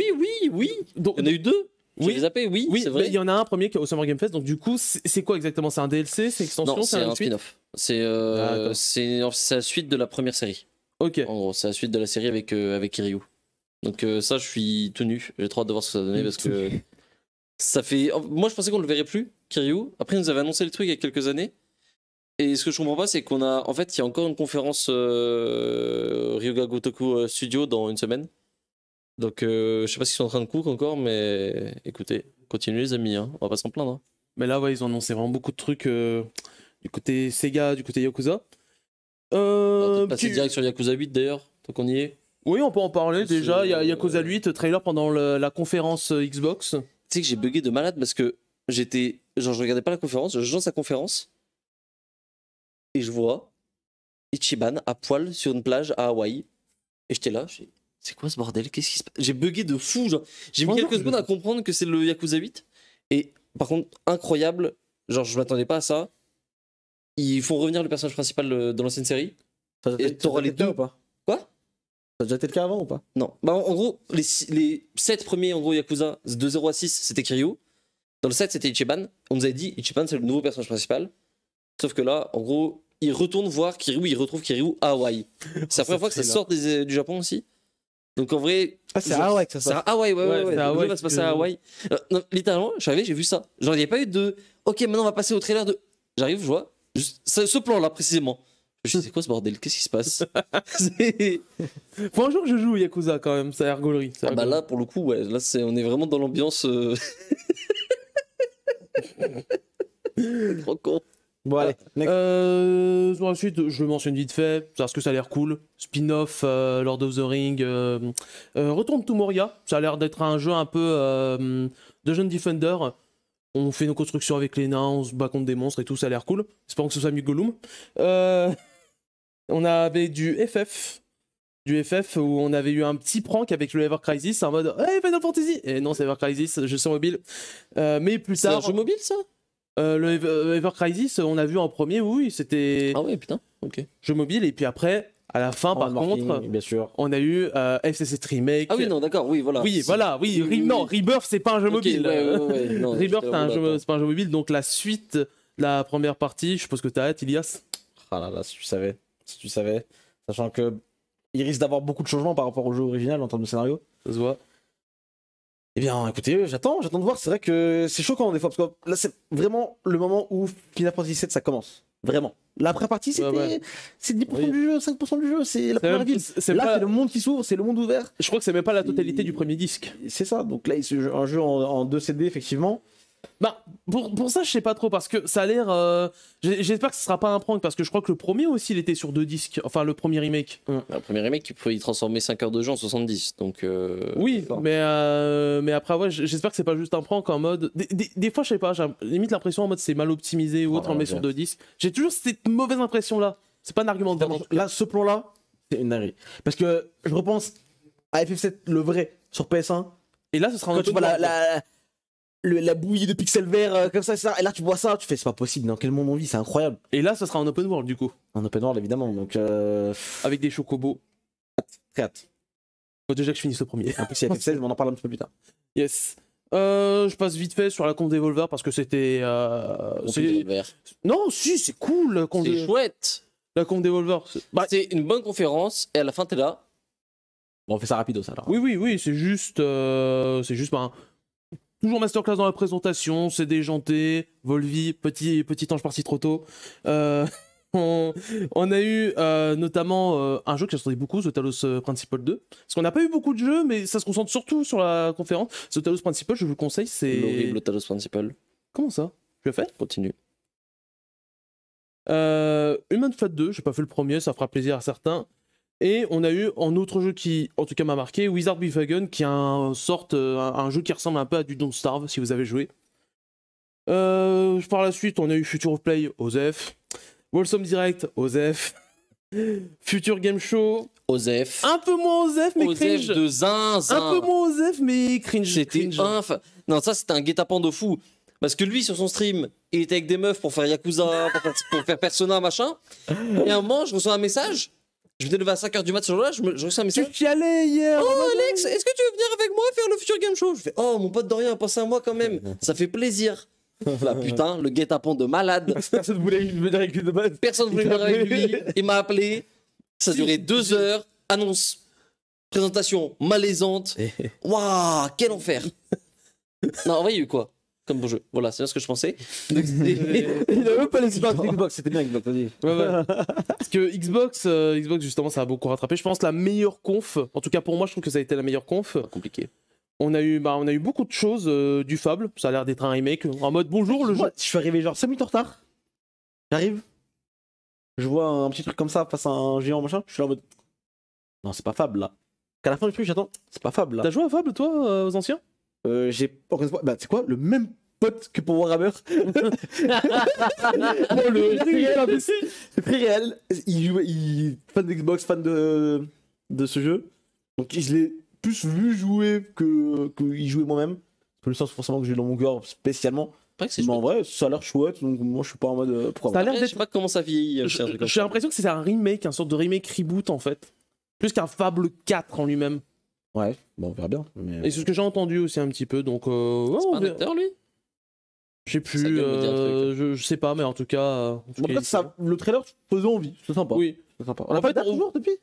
Oui. Donc, Il y en a eu deux. Oui. J'avais zappé, oui, oui, c'est mais vrai. il y en a un premier qui est au Summer Game Fest. Donc du coup, c'est quoi exactement? C'est un DLC, c'est extension, Non, c'est c'est un un suite. spin-off. D'accord. C'est la suite de la première série. Ok. En gros, c'est la suite de la série avec Kiryu. Donc ça, je suis tenu. J'ai trop hâte de voir ce que ça va donner parce que ça fait. Moi, je pensais qu'on le verrait plus, Kiryu. Après, ils nous avaient annoncé le truc il y a quelques années. Et ce que je comprends pas, c'est qu'on a. En fait, il y a encore une conférence Ryuga Gotoku Studio dans une semaine. Donc, je sais pas s'ils sont en train de cook encore, mais écoutez, continuez les amis, hein. On va pas s'en plaindre. Hein. Mais là, ouais, ils ont annoncé vraiment beaucoup de trucs du côté Sega, du côté Yakuza. On va peut-être passer tu- direct sur Yakuza 8 d'ailleurs, tant qu'on y est. Oui, on peut en parler C'est- déjà. Il y a Yakuza 8, trailer pendant la conférence Xbox. Tu sais que j'ai bugué de malade parce que j'étais. Genre, je regardais pas la conférence, je lance la conférence et je vois Ichiban à poil sur une plage à Hawaï. Et j'étais là, c'est quoi ce bordel? Qu'est-ce qui se passe? J'ai bugué de fou, genre. J'ai mis Franchement, quelques secondes à comprendre que c'est le Yakuza 8. Et par contre, incroyable, genre, je m'attendais pas à ça. Ils font revenir le personnage principal de l'ancienne série. Et t'auras les deux. ou pas? Quoi? Ça a déjà été le cas avant ou pas? Non. Bah, en gros, les 7 premiers en gros, Yakuza, de 0 à 6, c'était Kiryu. Dans le 7, c'était Ichiban. On nous avait dit, Ichiban, c'est le nouveau personnage principal. Sauf que là, en gros, il retourne voir Kiryu, il retrouve Kiryu à Hawaï. C'est la première fois que ça sort du Japon aussi. Donc en vrai. Ah, c'est genre, à Hawaï que ça c'est sort. à Hawaï, ouais. c'est à Le jeu Hawaï va se passer que- à Hawaï. Non, littéralement, je suis arrivé, j'ai vu ça. Genre, il n'y a pas eu de. Ok, maintenant on va passer au trailer de. J'arrive, je vois. Juste ce plan-là, précisément. Je me suis dit, c'est quoi ce bordel? Qu'est-ce qui se passe? C'est- Faut un jour que je joue au Yakuza quand même, ça a l'air gaulerie. ça a Ah l'air bah gaulerie. là, pour le coup, ouais, là, on est vraiment dans l'ambiance. Trop con. Bon, allez, next. Ensuite, je le mentionne vite fait, parce que ça a l'air cool. Spin-off Lord of the Ring. Return to Moria, ça a l'air d'être un jeu un peu Dungeon Defender. On fait nos constructions avec les nains, on se bat contre des monstres et tout, ça a l'air cool. Espérons que ce soit mieux que Gollum. On avait du FF. Du FF où on avait eu un petit prank avec le Ever Crisis en mode hey, Final Fantasy! Et non, c'est Ever Crisis, jeu sur mobile. Mais plus C'est un tard. jeu mobile, ça? Le Ever Crisis, on a vu en premier, oui, c'était Ah ouais, putain, ok. jeu mobile. Et puis après, à la fin, par Marking, contre, bien sûr. on a eu FF7 Remake. Ah oui, non, d'accord, oui, voilà. Oui, C'est- voilà, oui. Non, Rebirth, c'est pas un jeu Ok, mobile. ouais, non, Rebirth, j'étais c'est un vraiment jeu, d'accord. c'est pas un jeu mobile. Donc la suite, la première partie, je suppose que t'as hâte, Ilias. Ah là là, si tu savais. Si tu savais. Sachant que il risque d'avoir beaucoup de changements par rapport au jeu original en termes de scénario. Ça se voit. Eh bien, écoutez, j'attends de voir. C'est vrai que c'est choquant des fois, parce que là, c'est vraiment le moment où Final Fantasy VII, ça commence. Vraiment. La première partie, c'était ouais. c'est 10% Oui. du jeu, 5% du jeu, c'est la première même- ville. c'est Là, pas- c'est le monde qui s'ouvre, c'est le monde ouvert. Je crois que c'est même pas la totalité du premier disque. C'est ça, donc là, c'est un jeu en 2 CD, effectivement. Bah, pour ça, je sais pas trop, parce que ça a l'air. J'espère que ce sera pas un prank, parce que je crois que le premier aussi, il était sur 2 disques. Enfin, le premier remake. Le premier remake, il pouvait y transformer 5 heures de jeu en 70. Donc. Oui, d'accord. mais après, ouais, j'espère que c'est pas juste un prank en mode. Des fois, je sais pas, j'ai limite l'impression en mode c'est mal optimisé ou autre, Oh, on le met bien. sur 2 disques. J'ai toujours cette mauvaise impression là. C'est pas un argument de vente. Là, ce plan-là, c'est une dinguerie. Parce que je repense à FF7, le vrai, sur PS1. Et là, ce sera un Quand tu open vois world. la bouillie de pixels verts comme ça, et là tu vois ça, tu fais c'est pas possible, dans quel monde on vit, c'est incroyable. Et là, ce sera un open world du coup. En open world évidemment, donc Avec des chocobos. très hâte. Faut déjà que je finisse le premier. En plus il y a FF16, mais on en parle un petit peu plus tard. Yes. Je passe vite fait sur la conf Devolver parce que c'était. Non, si, c'est cool la conf C'est chouette. la conf Devolver. C'est une bonne conférence et à la fin, t'es là. Bon, on fait ça rapido ça alors. Oui, c'est juste. Ben, toujours masterclass dans la présentation, c'est déjanté. Volvi, petit ange parti trop tôt. On a eu notamment un jeu que j'attendais beaucoup, The Talos Principle 2. Parce qu'on n'a pas eu beaucoup de jeux, mais ça se concentre surtout sur la conférence. The Talos Principle, je vous le conseille, c'est. L'horrible Talos Principal. Comment ça? Tu l'as fait? Continue. Human Fat 2, j'ai pas fait le premier, ça fera plaisir à certains. Et on a eu un autre jeu qui, en tout cas, m'a marqué, Wizard with Wagon, qui est un jeu qui ressemble un peu à du Don't Starve, si vous avez joué. Par la suite, on a eu Future of Play, OZEF. Wholesome Direct, OZEF. Future Game Show, Osef. un peu moins OZEF, mais Osef cringe. de zinzin. Un peu moins OZEF, mais cringe. C'était cringe. Non, ça c'était un guet-apens de fou. Parce que lui, sur son stream, il était avec des meufs pour faire Yakuza, pour faire Persona, machin. Et à un moment, je reçois un message. Je m'étais levé à 5h du mat ce jour-là, je reçois un message. Tu y allais hier. Oh Alex, est-ce que tu veux venir avec moi faire le Future Game Show? Je fais, oh mon pote Dorian a pensé à moi quand même, ça fait plaisir. Là putain, le guet-apens de malade. Personne voulait venir avec lui de base. Personne voulait venir avec lui, il m'a appelé. Ça a duré 2 heures, annonce, présentation malaisante. Waouh, quel enfer. Non, en vrai, il y a eu quoi comme beau jeu? Voilà, c'est bien ce que je pensais. Il a même pas laissé parler de Xbox, c'était bien Xbox, vas-y. Ouais. Parce que Xbox justement, ça a beaucoup rattrapé. Je pense la meilleure conf, en tout cas pour moi, je trouve que ça a été la meilleure conf. Pas compliqué. On a eu beaucoup de choses du Fable. Ça a l'air d'être un remake en mode bonjour le jeu. Moi, je suis arrivé genre 5 minutes en retard. J'arrive. Je vois un petit truc comme ça face à un géant machin. Je suis là en mode. Non, c'est pas Fable là. Qu'à la fin du truc, j'attends. C'est pas Fable là. T'as joué à Fable toi aux anciens? J'ai encore une fois. Bah, c'est quoi? Le même pote que pour Warhammer. Bon, le réel, en plus. C'est très réel. Fan d'Xbox, fan de ce jeu. Donc, je l'ai plus vu jouer que y jouer moi-même. C'est pas le sens forcément que j'ai dans mon cœur spécialement. Pas que c'est Mais en chouette. vrai, ça a l'air chouette. Donc, moi, je suis pas en mode. Pourquoi Ça a pas. l'air Après, je sais pas comment ça vieillit. J'ai l'impression que c'est un remake, une sorte de remake reboot en fait. Plus qu'un Fable 4 en lui-même. Ouais, bon, on verra bien. Mais... Et c'est ce que j'ai entendu aussi un petit peu. Donc, ouais, C'est on pas un verra. acteur lui? Je sais Ça plus, gueule me dit un je sais pas, mais en tout cas. En tout cas, le trailer faisait envie. C'est sympa. Oui. C'est sympa. En On a pas fait, de date toujours depuis?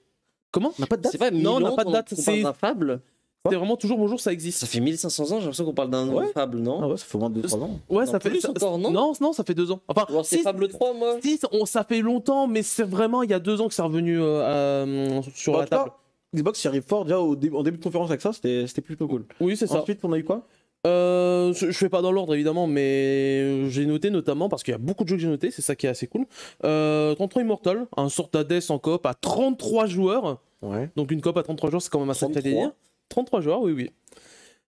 Comment? On n'a pas de date? C'est pas Non, on n'a pas de date, On c'est- parle d'un Fable. C'est vraiment toujours bonjour, ça existe. Ça fait 1500 ans, j'ai l'impression qu'on parle d'un Ouais. Fable, non? Ah ouais, ça fait au moins 2-3 ans. Ouais, Non, ça fait. plus encore, non Non, ça fait 2 ans. Enfin, Ou alors c'est si, Fable 3, moi. si, ça fait longtemps, mais c'est vraiment il y a 2 ans que c'est revenu sur Bah, en la tout cas, table. Xbox y arrive fort déjà en début de conférence avec ça, c'était plutôt cool. Oui, c'est ça. Ensuite, on a eu quoi? Je fais pas dans l'ordre évidemment, mais j'ai noté notamment, parce qu'il y a beaucoup de jeux que j'ai notés, c'est ça qui est assez cool. 33 Immortal, un sort d'Hades en coop à 33 joueurs. Ouais. Donc une coop à 33 joueurs, c'est quand même un sacré 33. délire. 33 joueurs, oui, oui.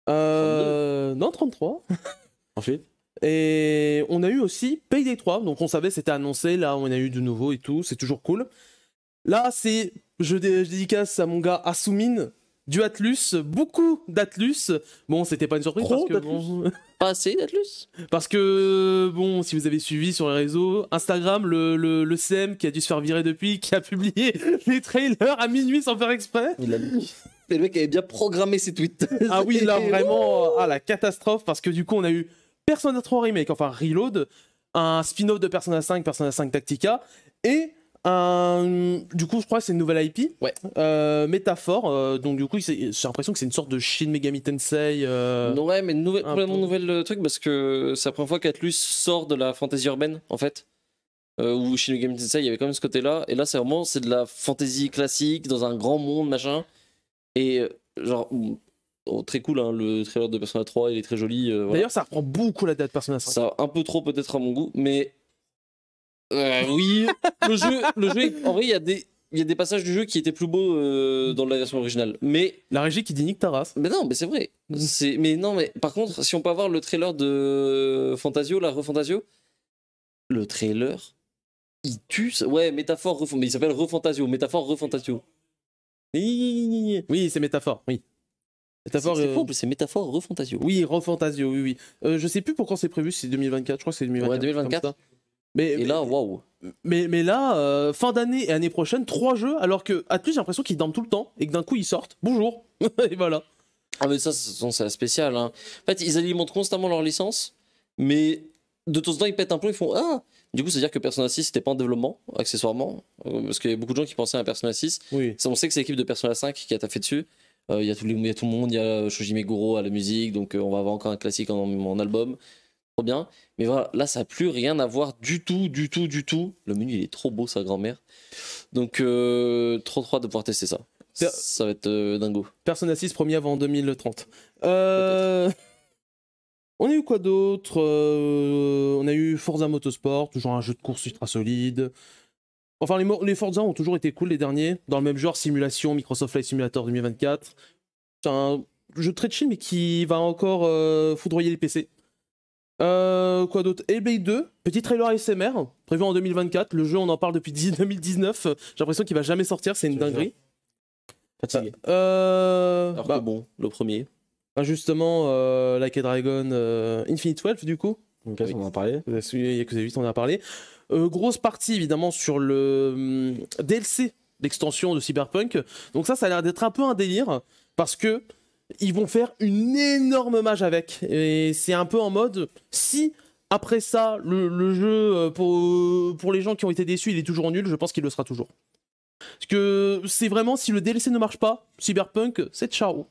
Non, 33. Ensuite? Et on a eu aussi Payday 3, donc on savait c'était annoncé, là on a eu de nouveau et tout, c'est toujours cool. Là c'est, je dédicace à mon gars Asumine, du Atlus, beaucoup d'Atlus. Bon, c'était pas une surprise Trop parce que, bon, Pas assez d'Atlus? parce que, bon, si vous avez suivi sur les réseaux, Instagram, le CM qui a dû se faire virer depuis, qui a publié les trailers à minuit sans faire exprès. Il a dit. Et le mec avait bien programmé ses tweets. Ah oui, là vraiment, la catastrophe, parce que du coup on a eu Persona 3 Remake, enfin Reload, un spin-off de Persona 5 Tactica, et du coup je crois que c'est une nouvelle IP, Ouais. Métaphore, donc du coup j'ai l'impression que c'est une sorte de Shin Megami Tensei. Non, ouais, mais complètement peu. nouvelle truc parce que c'est la première fois qu'Atlus sort de la fantasy urbaine en fait. Où Shin Megami Tensei il y avait quand même ce côté-là, et là c'est de la fantasy classique dans un grand monde machin. Et genre, très cool, hein, le trailer de Persona 3, il est très joli. Voilà. D'ailleurs ça reprend beaucoup la date Persona 5. Ça un peu trop peut-être à mon goût, mais oui, le jeu, en vrai, il y a des passages du jeu qui étaient plus beaux dans la version originale. Mais La régie qui dit nique ta race. non, mais c'est vrai. Mais non, mais par contre, si on peut avoir le trailer de Fantasio, la Refantasio, le trailer, il tue. Ouais, métaphore, mais il s'appelle Refantasio, métaphore Refantasio. Oui, c'est Métaphore, oui. Métaphore, C'est faux, en plus, c'est métaphore Refantasio. oui, Refantasio, oui. Je sais plus pour quand c'est prévu, si c'est 2024, je crois que c'est 2024. Ouais, 2024. comme ça. Mais, Et là, waouh. mais là, fin d'année et année prochaine, 3 jeux, alors que Atlus, j'ai l'impression qu'ils dorment tout le temps et que d'un coup ils sortent. Bonjour et voilà. Ah, mais ça, c'est spécial. Hein. En fait, ils alimentent constamment leur licence, mais de temps en temps, ils pètent un plomb, ils font Ah! Du coup, c'est-à-dire que Persona 6 c'était pas en développement, accessoirement, parce qu'il y a beaucoup de gens qui pensaient à Persona 6. Oui. On sait que c'est l'équipe de Persona 5 qui a taffé dessus. Il y a tout le monde, il y a Shoji Meguro à la musique, donc on va avoir encore un classique en album. Trop bien. Mais voilà, là, ça n'a plus rien à voir du tout. Le menu, il est trop beau, sa grand-mère. Donc, trop hâte de pouvoir tester ça. Ça va être dingo. Persona 6 promis avant 2030. On a eu quoi d'autre On a eu Forza Motorsport, toujours un jeu de course ultra solide. Enfin, les Forza ont toujours été cool, les derniers. Dans le même genre, simulation, Microsoft Flight Simulator 2024. C'est un jeu très chill, mais qui va encore foudroyer les PC. Quoi d'autre? Hellblade 2, petit trailer ASMR, prévu en 2024. Le jeu, on en parle depuis 2019. J'ai l'impression qu'il va jamais sortir, c'est une dinguerie. Fatigué. Alors Bah, que bon, le premier. Justement, Like a Dragon Infinite Wealth, du coup. Ok, on en a parlé. Il y a que 8, on en a parlé. Grosse partie, évidemment, sur le DLC d'extension de Cyberpunk. Donc ça a l'air d'être un peu un délire, parce que ils vont faire une énorme mage avec. Et c'est un peu en mode, si après ça, le jeu, pour les gens qui ont été déçus, il est toujours nul, je pense qu'il le sera toujours. Parce que c'est vraiment, si le DLC ne marche pas, Cyberpunk, c'est ciao.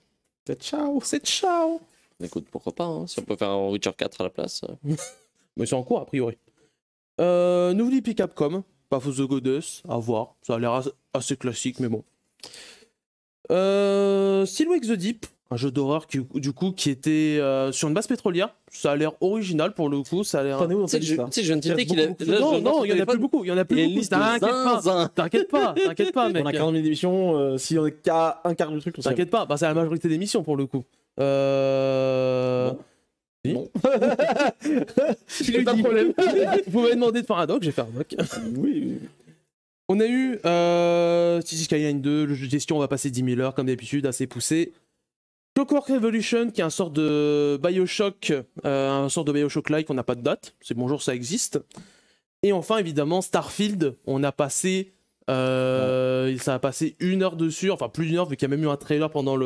C'est ciao. C'est ciao. Écoute, pourquoi pas, hein, si on peut faire un Witcher 4 à la place. Mais c'est en cours, a priori. Nouvel IP Capcom, Path of the Goddess, à voir. Ça a l'air assez classique, mais bon. Still Wake the Deep, un jeu d'horreur qui était sur une base pétrolière. Ça a l'air original pour le coup. Ça a l'air. T'en es où dans Tu sais cette que liste là je viens de tilter qu'il a. Non, il y en a plus beaucoup. Il y en a plus beaucoup. T'inquiète pas, mec. On a 40 minutes d'émission, si on est qu'à un quart du truc, on sait. T'inquiète pas, bah, c'est la majorité d'émissions pour le coup. Non. Pas de problème. Vous m'avez demandé de faire un doc, j'ai fait un doc. Oui. On a eu Cities Skyline 2, le jeu de gestion, on va passer 10 000 heures comme d'habitude, assez poussé. Clockwork Revolution, qui est un sort de Bioshock, Bioshock-like, on n'a pas de date, c'est bonjour, ça existe. Et enfin, évidemment, Starfield, on a passé. Ça a passé 1 heure dessus, enfin plus d'1 heure, vu qu'il y a même eu un trailer pendant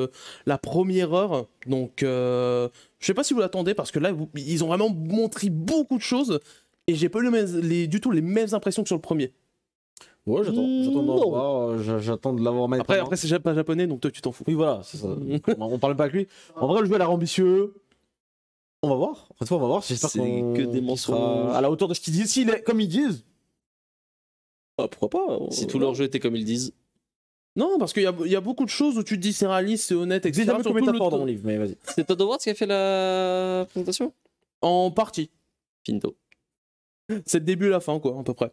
la première heure. Donc, je sais pas si vous l'attendez, parce que là, ils ont vraiment montré beaucoup de choses, et j'ai pas eu du tout les mêmes impressions que sur le premier. Ouais, j'attends d'en voir, j'attends de l'avoir maintenant. Après c'est pas japonais, donc toi tu t'en fous. Oui, voilà, c'est ça. On parle pas avec lui. En vrai, le jeu a l'air ambitieux. On va voir. Cette fois, on va voir. J'espère C'est qu'on que des qu'il sera mensonges. à la hauteur de ce qu'ils disent. S'il est comme ils disent, pourquoi pas. Si tout leur jeu était comme ils disent. Non, parce qu'il y a beaucoup de choses où tu te dis c'est réaliste, c'est honnête, etc. Déjà, Surtout combien le- t'as fort dans mon livre, mais vas-y. C'est Todd Howard qui a fait la présentation. En partie. Finto. C'est le début et la fin, quoi, à peu près.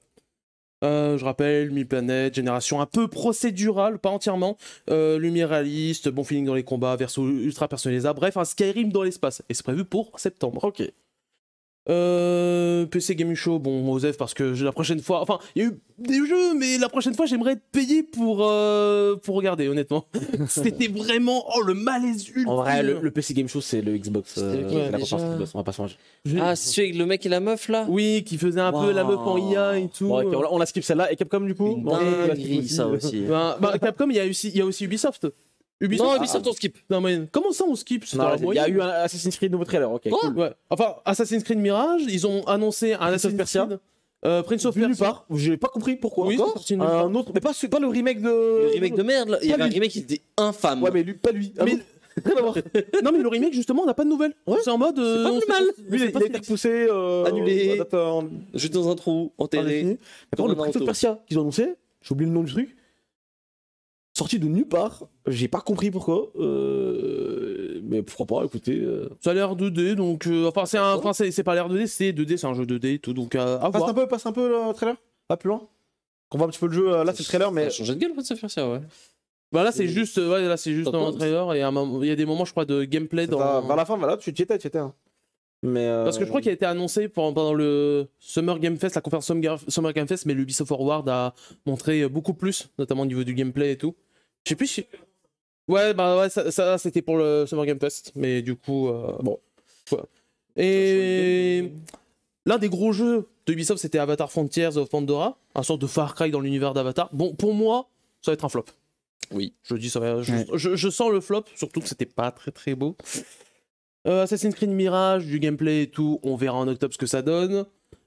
Je rappelle, 1000 planètes, génération un peu procédurale, pas entièrement. Lumière réaliste, bon feeling dans les combats, verso ultra personnalisable. Bref, un Skyrim dans l'espace. Et c'est prévu pour septembre. Ok. PC Gaming Show, bon, Osef, parce que la prochaine fois. Enfin, il y a eu des jeux, mais la prochaine fois, j'aimerais être payé pour regarder, honnêtement. C'était vraiment. Oh, le malaise ultime. En vrai, le PC Game Show, c'est le Xbox. C'était lequel, la déjà conférence Xbox, on va pas changer. Ah, c'est celui avec le mec et la meuf là. Oui, qui faisait un peu la meuf en IA et tout. Bon, ok, on la skip celle-là. Et Capcom, du coup Une on la skip dinguerie, ça aussi. Capcom, il y a aussi Ubisoft. Non, Ubisoft, on skip. Non, mais comment ça on skip? C'est Non, dans la il y a moyenne. eu un Assassin's Creed nouveau trailer, ok. Quoi Cool. Ouais. Enfin, Assassin's Creed Mirage, ils ont annoncé un Prince of Assassin's Persia. Creed. Prince of Vu nulle Persia. part, j'ai pas compris pourquoi. Oui, Encore c'est sorti nulle part. un autre, mais pas le remake de. Le remake de merde là. Il y Pas avait un lui. remake qui était infâme. Ouais, mais lui, pas lui. Ah Mais- bon Rien à voir. Non, mais le remake, justement, on n'a pas de nouvelles. Ouais. C'est en mode. C'est pas on plus sait mal. Lui, il a été repoussé. Annulé. date en- Jeté dans un trou, enterré. indéfinie. Mais par contre, le Prince of Naruto. Persia qu'ils ont annoncé, j'ai oublié le nom du truc. Sorti de nulle part, j'ai pas compris pourquoi. Mais pourquoi pas, écoutez. Ça a l'air 2D, donc. C'est pas l'air 2D, c'est 2D, c'est un jeu 2D et tout, donc à voir. Passe un peu le trailer. Pas plus loin. Qu'on voit un petit peu le jeu. Là, c'est le trailer, Ça mais. a changé de gueule, Prince of Persia, ouais. Bah là, c'est juste, Top dans le Guns. trailer et il y a des moments, je crois, de gameplay dans. Vers la fin, voilà, tu y étais. Hein. Mais. Parce que je crois qu'il a été annoncé pendant le Summer Game Fest, la conférence Summer Game Fest, mais le Ubisoft Forward a montré beaucoup plus, notamment au niveau du gameplay et tout. Je sais plus si. Ouais, ça c'était pour le Summer Game Fest, mais du coup. Bon. Voilà. Et. L'un des gros jeux de Ubisoft, c'était Avatar Frontiers of Pandora, un sorte de Far Cry dans l'univers d'Avatar. Bon, pour moi, ça va être un flop. Oui. Je dis ça va. Ouais. Je sens le flop, surtout que c'était pas très très beau. Assassin's Creed Mirage, du gameplay et tout, on verra en octobre ce que ça donne.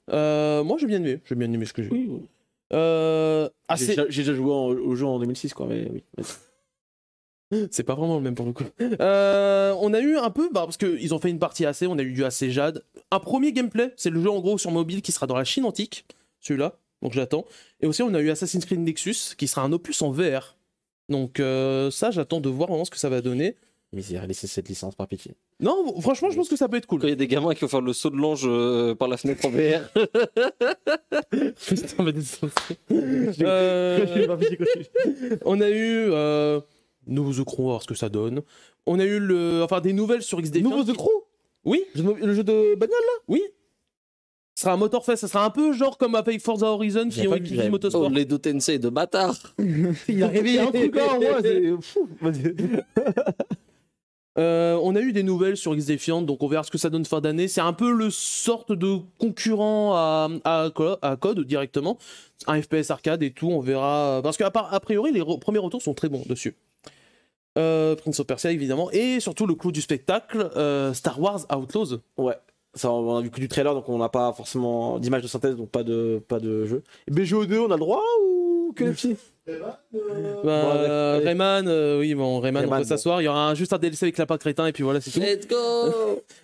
Moi j'ai bien aimé ce que j'ai vu. Oui. Assez... J'ai déjà joué au jeu en 2006, quoi, mais oui. C'est pas vraiment le même pour le coup. On a eu un peu, parce qu'ils ont fait une partie AC, on a eu du AC Jade. Un premier gameplay, c'est le jeu en gros sur mobile qui sera dans la Chine antique, celui-là, donc j'attends. Et aussi on a eu Assassin's Creed Nexus, qui sera un opus en VR. Donc ça j'attends de voir vraiment ce que ça va donner. Mais il a laissé cette licence par pitié. Non, franchement je pense que ça peut être cool. Quand il y a des gamins qui vont faire le saut de l'ange par la fenêtre en VR. Putain, mais on a eu nouveau The Crew, voir ce que ça donne. On a eu des nouvelles sur XD. Nouveau The Crew. Oui, Le jeu de bagnole là. oui. Ce sera un Motorfest, ça sera un peu genre comme avec Forza Horizon qui J'avais ont pas écrit vu, j'avais- Motorsport. Oh, les Do Tensei de bâtard. Il a réveillé un truc là en moi, c'est fou. Vas-y. On a eu des nouvelles sur X Defiant, donc on verra ce que ça donne fin d'année. C'est un peu le sorte de concurrent à Code directement. Un FPS arcade et tout, on verra. Parce qu'a priori, les premiers retours sont très bons dessus. Prince of Persia évidemment, et surtout le clou du spectacle, Star Wars Outlaws. Ouais. Ça, on a vu que du trailer, donc on n'a pas forcément d'image de synthèse, donc pas de jeu. Et BGO2, on a le droit ou que les petits Rayman, oui, bon, Rayman, on peut s'asseoir. Il y aura juste un DLC avec Lapin Crétin, et puis voilà, c'est tout. Let's go.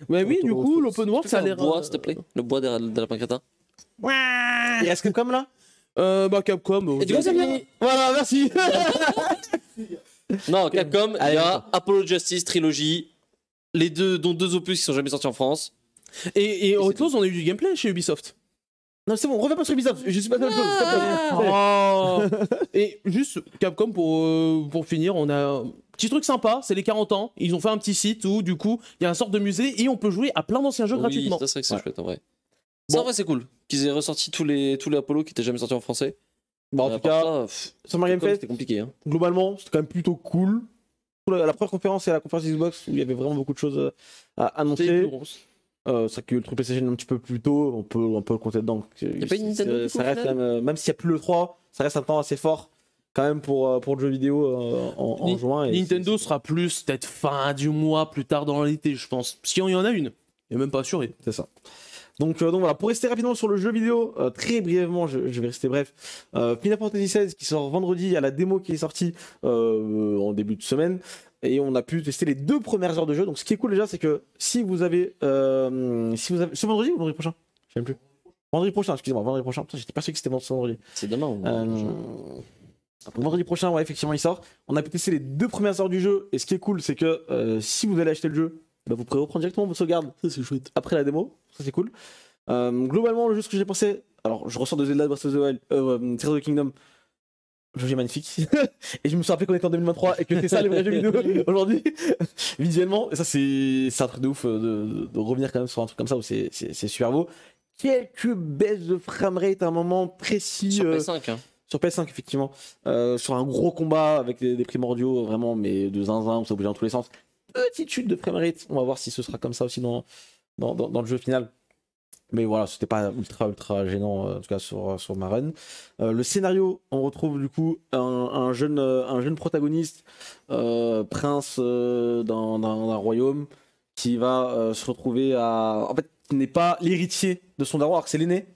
Ouais, oui, du coup, l'open world, ça a l'air. Le bois, s'il te plaît. Le bois de Lapin Crétin. Il reste Capcom là Bah, Capcom. Et du coup, c'est bien. Voilà, merci. Non, Capcom, il y a Apollo Justice Trilogy, les deux, dont 2 opus qui sont jamais sortis en France. Et Outlaws, on a eu du gameplay chez Ubisoft. Non, c'est bon, on revient pas sur Ubisoft. Je suis pas de Oh. Et juste Capcom pour finir, on a un petit truc sympa, c'est les 40 ans. Ils ont fait un petit site où du coup il y a une sorte de musée et on peut jouer à plein d'anciens jeux gratuitement. Ça, c'est vrai que c'est chouette en vrai. Ça, en vrai, c'est cool qu'ils aient ressorti tous les Apollo qui étaient jamais sortis en français. Bon, en tout cas, Summer Game Fest, c'était compliqué. Hein. Globalement, c'était quand même plutôt cool. La première conférence, c'est la conférence Xbox où il y avait vraiment beaucoup de choses à annoncer. C'est que le truc PlayStation un petit peu plus tôt, on peut le compter dedans. Il n'y a pas une Nintendo ça reste même s'il n'y a plus le 3, ça reste un temps assez fort quand même pour le jeu vidéo en juin. Et Nintendo sera plus peut-être fin du mois, plus tard dans l'été, je pense. Si on y en a une, il n'est même pas assuré. C'est ça. Donc voilà, pour rester rapidement sur le jeu vidéo, très brièvement, je vais rester bref. Final Fantasy XVI qui sort vendredi, il y a la démo qui est sortie en début de semaine. Et on a pu tester les 2 premières heures de jeu. Donc ce qui est cool déjà, c'est que si vous avez ce vendredi ou vendredi prochain, je sais même plus. Vendredi prochain, excusez-moi, vendredi prochain. Putain, j'étais pas sûr que c'était ce vendredi. C'est demain. Vendredi prochain, ouais, effectivement, il sort. On a pu tester les 2 premières heures du jeu. Et ce qui est cool, c'est que si vous allez acheter le jeu, bah, vous pourrez reprendre directement votre sauvegarde. Ça, c'est chouette. Après la démo, ça c'est cool. Globalement, le jeu, ce que j'ai pensé, alors je ressors de Zelda Breath of the Wild, Tears of the Kingdom. Le jeu est magnifique. Et je me suis rappelé qu'on était en 2023 et que c'est ça les vrais jeux vidéo aujourd'hui. Visuellement, et ça c'est un truc de ouf de revenir quand même sur un truc comme ça où c'est super beau. Quelques baisses de framerate à un moment précis. Sur PS5, hein. Sur PS5, effectivement. Sur un gros combat avec des primordiaux, vraiment, mais de zinzin, où ça bouge dans tous les sens. Petite chute de framerate. On va voir si ce sera comme ça aussi dans le jeu final. Mais voilà, c'était pas ultra gênant, en tout cas sur ma run. Le scénario, on retrouve du coup un jeune protagoniste, prince d'un royaume, qui va se retrouver à... En fait, qui n'est pas l'héritier de son daron, alors que c'est l'aîné,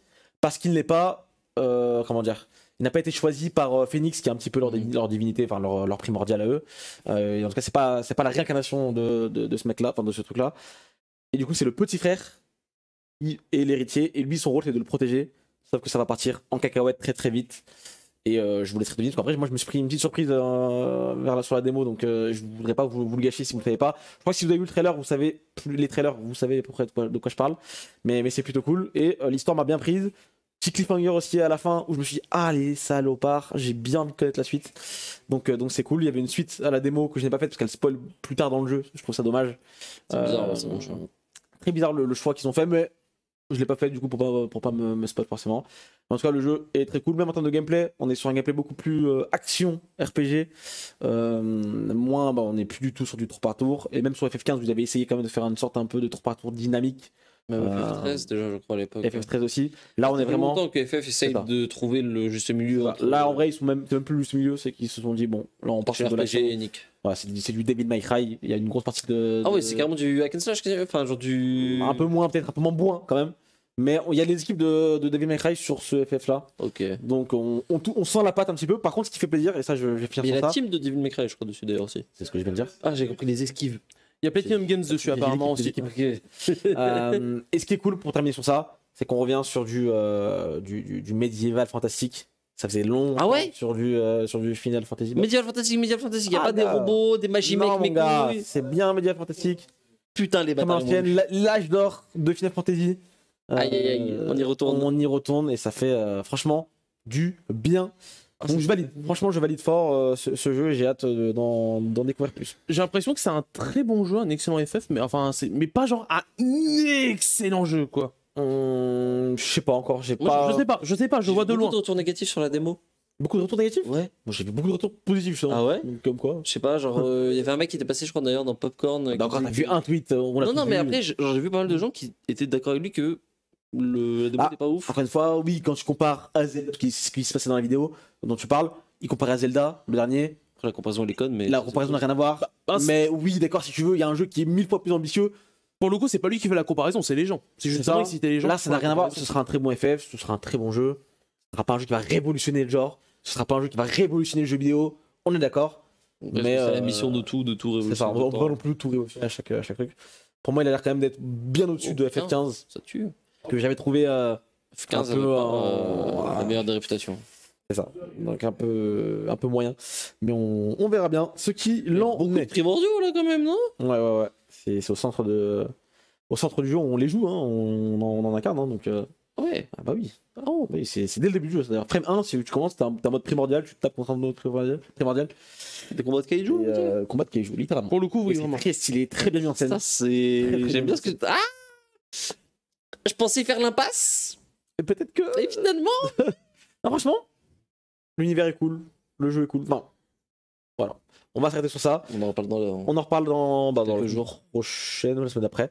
parce qu'il n'est pas... comment dire, il n'a pas été choisi par Phoenix, qui est un petit peu leur divinité, enfin leur primordial à eux. Et en tout cas, c'est pas la réincarnation de ce mec-là, enfin de ce truc-là. Et du coup, c'est le petit frère et l'héritier, et lui son rôle c'est de le protéger, sauf que ça va partir en cacahuète très vite, et je vous laisserai deviner, parce qu'après moi je me suis pris une petite surprise sur la démo, donc je voudrais pas vous le gâcher si vous ne savez pas. Je crois que si vous avez vu le trailer, vous savez à peu près de quoi je parle, mais c'est plutôt cool, et l'histoire m'a bien prise. Petit cliffhanger aussi à la fin où je me suis dit ah les salopards, j'ai bien envie de connaître la suite, donc c'est cool. Il y avait une suite à la démo que je n'ai pas faite parce qu'elle spoil plus tard dans le jeu, je trouve ça dommage. C'est bizarre, c'est bon choix. Très bizarre le choix qu'ils ont fait, mais je l'ai pas fait du coup pour pas me spot forcément. En tout cas, le jeu est très cool, même en termes de gameplay. On est sur un gameplay beaucoup plus action RPG. Moins, on n'est plus du tout sur du tour par tour. Et même sur FF15, vous avez essayé quand même de faire une sorte un peu de tour par tour dynamique. Même FF13 déjà, je crois, à l'époque. FF13 aussi. Là, on est vraiment. longtemps que FF essaye de trouver le juste milieu. Là, en vrai, c'est même plus le juste milieu, c'est qu'ils se sont dit, bon, là, on part sur de l'action. Voilà, c'est du Devil May Cry. Il y a une grosse partie de. Ah oui, c'est carrément du hack and slash, enfin, genre du. Un peu moins, peut-être un peu moins bourrin quand même. Mais il y a les équipes de Devil May Cry sur ce FF là. Ok. Donc on sent la patte un petit peu. Par contre, ce qui fait plaisir, et ça je vais finir sur ça. Il y a la team de Devil May Cry, je crois, dessus d'ailleurs aussi. C'est ce que je viens de dire. Ah, j'ai compris les esquives. Il y a Platinum Games dessus apparemment aussi. Et ce qui est cool pour terminer sur ça, c'est qu'on revient sur du médiéval fantastique. Ça faisait long sur du Final Fantasy. Médiéval fantastique, il n'y a pas des robots, des magies mecs, c'est bien médiéval fantastique. Putain, les bâtards. L'âge d'or de Final Fantasy. Aïe, on y retourne. On y retourne et ça fait franchement du bien. Donc je valide, franchement je valide fort ce jeu et j'ai hâte d'en découvrir plus. J'ai l'impression que c'est un très bon jeu, un excellent FF, mais pas genre un excellent jeu quoi. Je sais pas encore, Je sais pas, je vois de loin. De retours négatifs sur la démo. Beaucoup de retours négatifs? Ouais. Moi j'ai vu beaucoup de retours positifs justement. Ah ouais? Donc, comme quoi. Je sais pas, genre, il y avait un mec qui était passé, je crois, d'ailleurs, dans Popcorn. Bah, qui encore, t'as disait vu un tweet, on l'a Non, tous non, mais vu. après, genre, j'ai vu pas mal de gens qui étaient d'accord avec lui que la démo Ah. n'était pas ouf. Encore une fois, oui, quand tu compares à Zelda, ce qui se passait dans la vidéo dont tu parles, il comparait à Zelda, le dernier. Après, la comparaison, elle est conne, mais. La comparaison n'a rien à voir. Mais oui, d'accord, si tu veux, il y a un jeu qui est 1000 fois plus ambitieux. Pour le coup, c'est pas lui qui fait la comparaison, c'est les gens. C'est C'est justement ça. exciter les gens. Là, ça n'a rien à voir. Ce sera un très bon FF, ce sera un très bon jeu. Ce sera pas un jeu qui va révolutionner le genre. Ce sera pas un jeu qui va révolutionner le jeu vidéo. On est d'accord. Bref, mais, c'est la mission de tout C'est ça, révolutionner. on peut pas non plus tout révolutionner à chaque truc. Pour moi, il a l'air quand même d'être bien au-dessus de putain. FF15, Ça tue. que j'avais trouvé. F15 Un avait peu, pas la meilleure des réputations. C'est ça. Donc un peu moyen. Mais on verra bien ce qui l'en Beaucoup de est. primordiaux, là, quand même, non? Ouais. C'est au centre du jeu, on les joue, hein, on en incarne. Hein, donc, Ouais. ah bah oui. Oui, c'est dès le début du jeu. C'est-à-dire, frame 1, si tu commences, t'as un mode primordial, tu tapes contre un mode primordial. Des combats de kaiju, on Et, va dire. combat de kaiju, littéralement. Pour le coup, oui, Et c'est vraiment. très stylé, très bien mis en scène. Ça, c'est. Très J'aime bien bien ce que. Ah! Je pensais faire l'impasse, Et peut-être que. et finalement. Non, franchement, l'univers est cool, le jeu est cool. Enfin, voilà. On va s'arrêter sur ça. On en reparle dans le. On en reparle dans Quelques le jours. prochain ou la semaine d'après.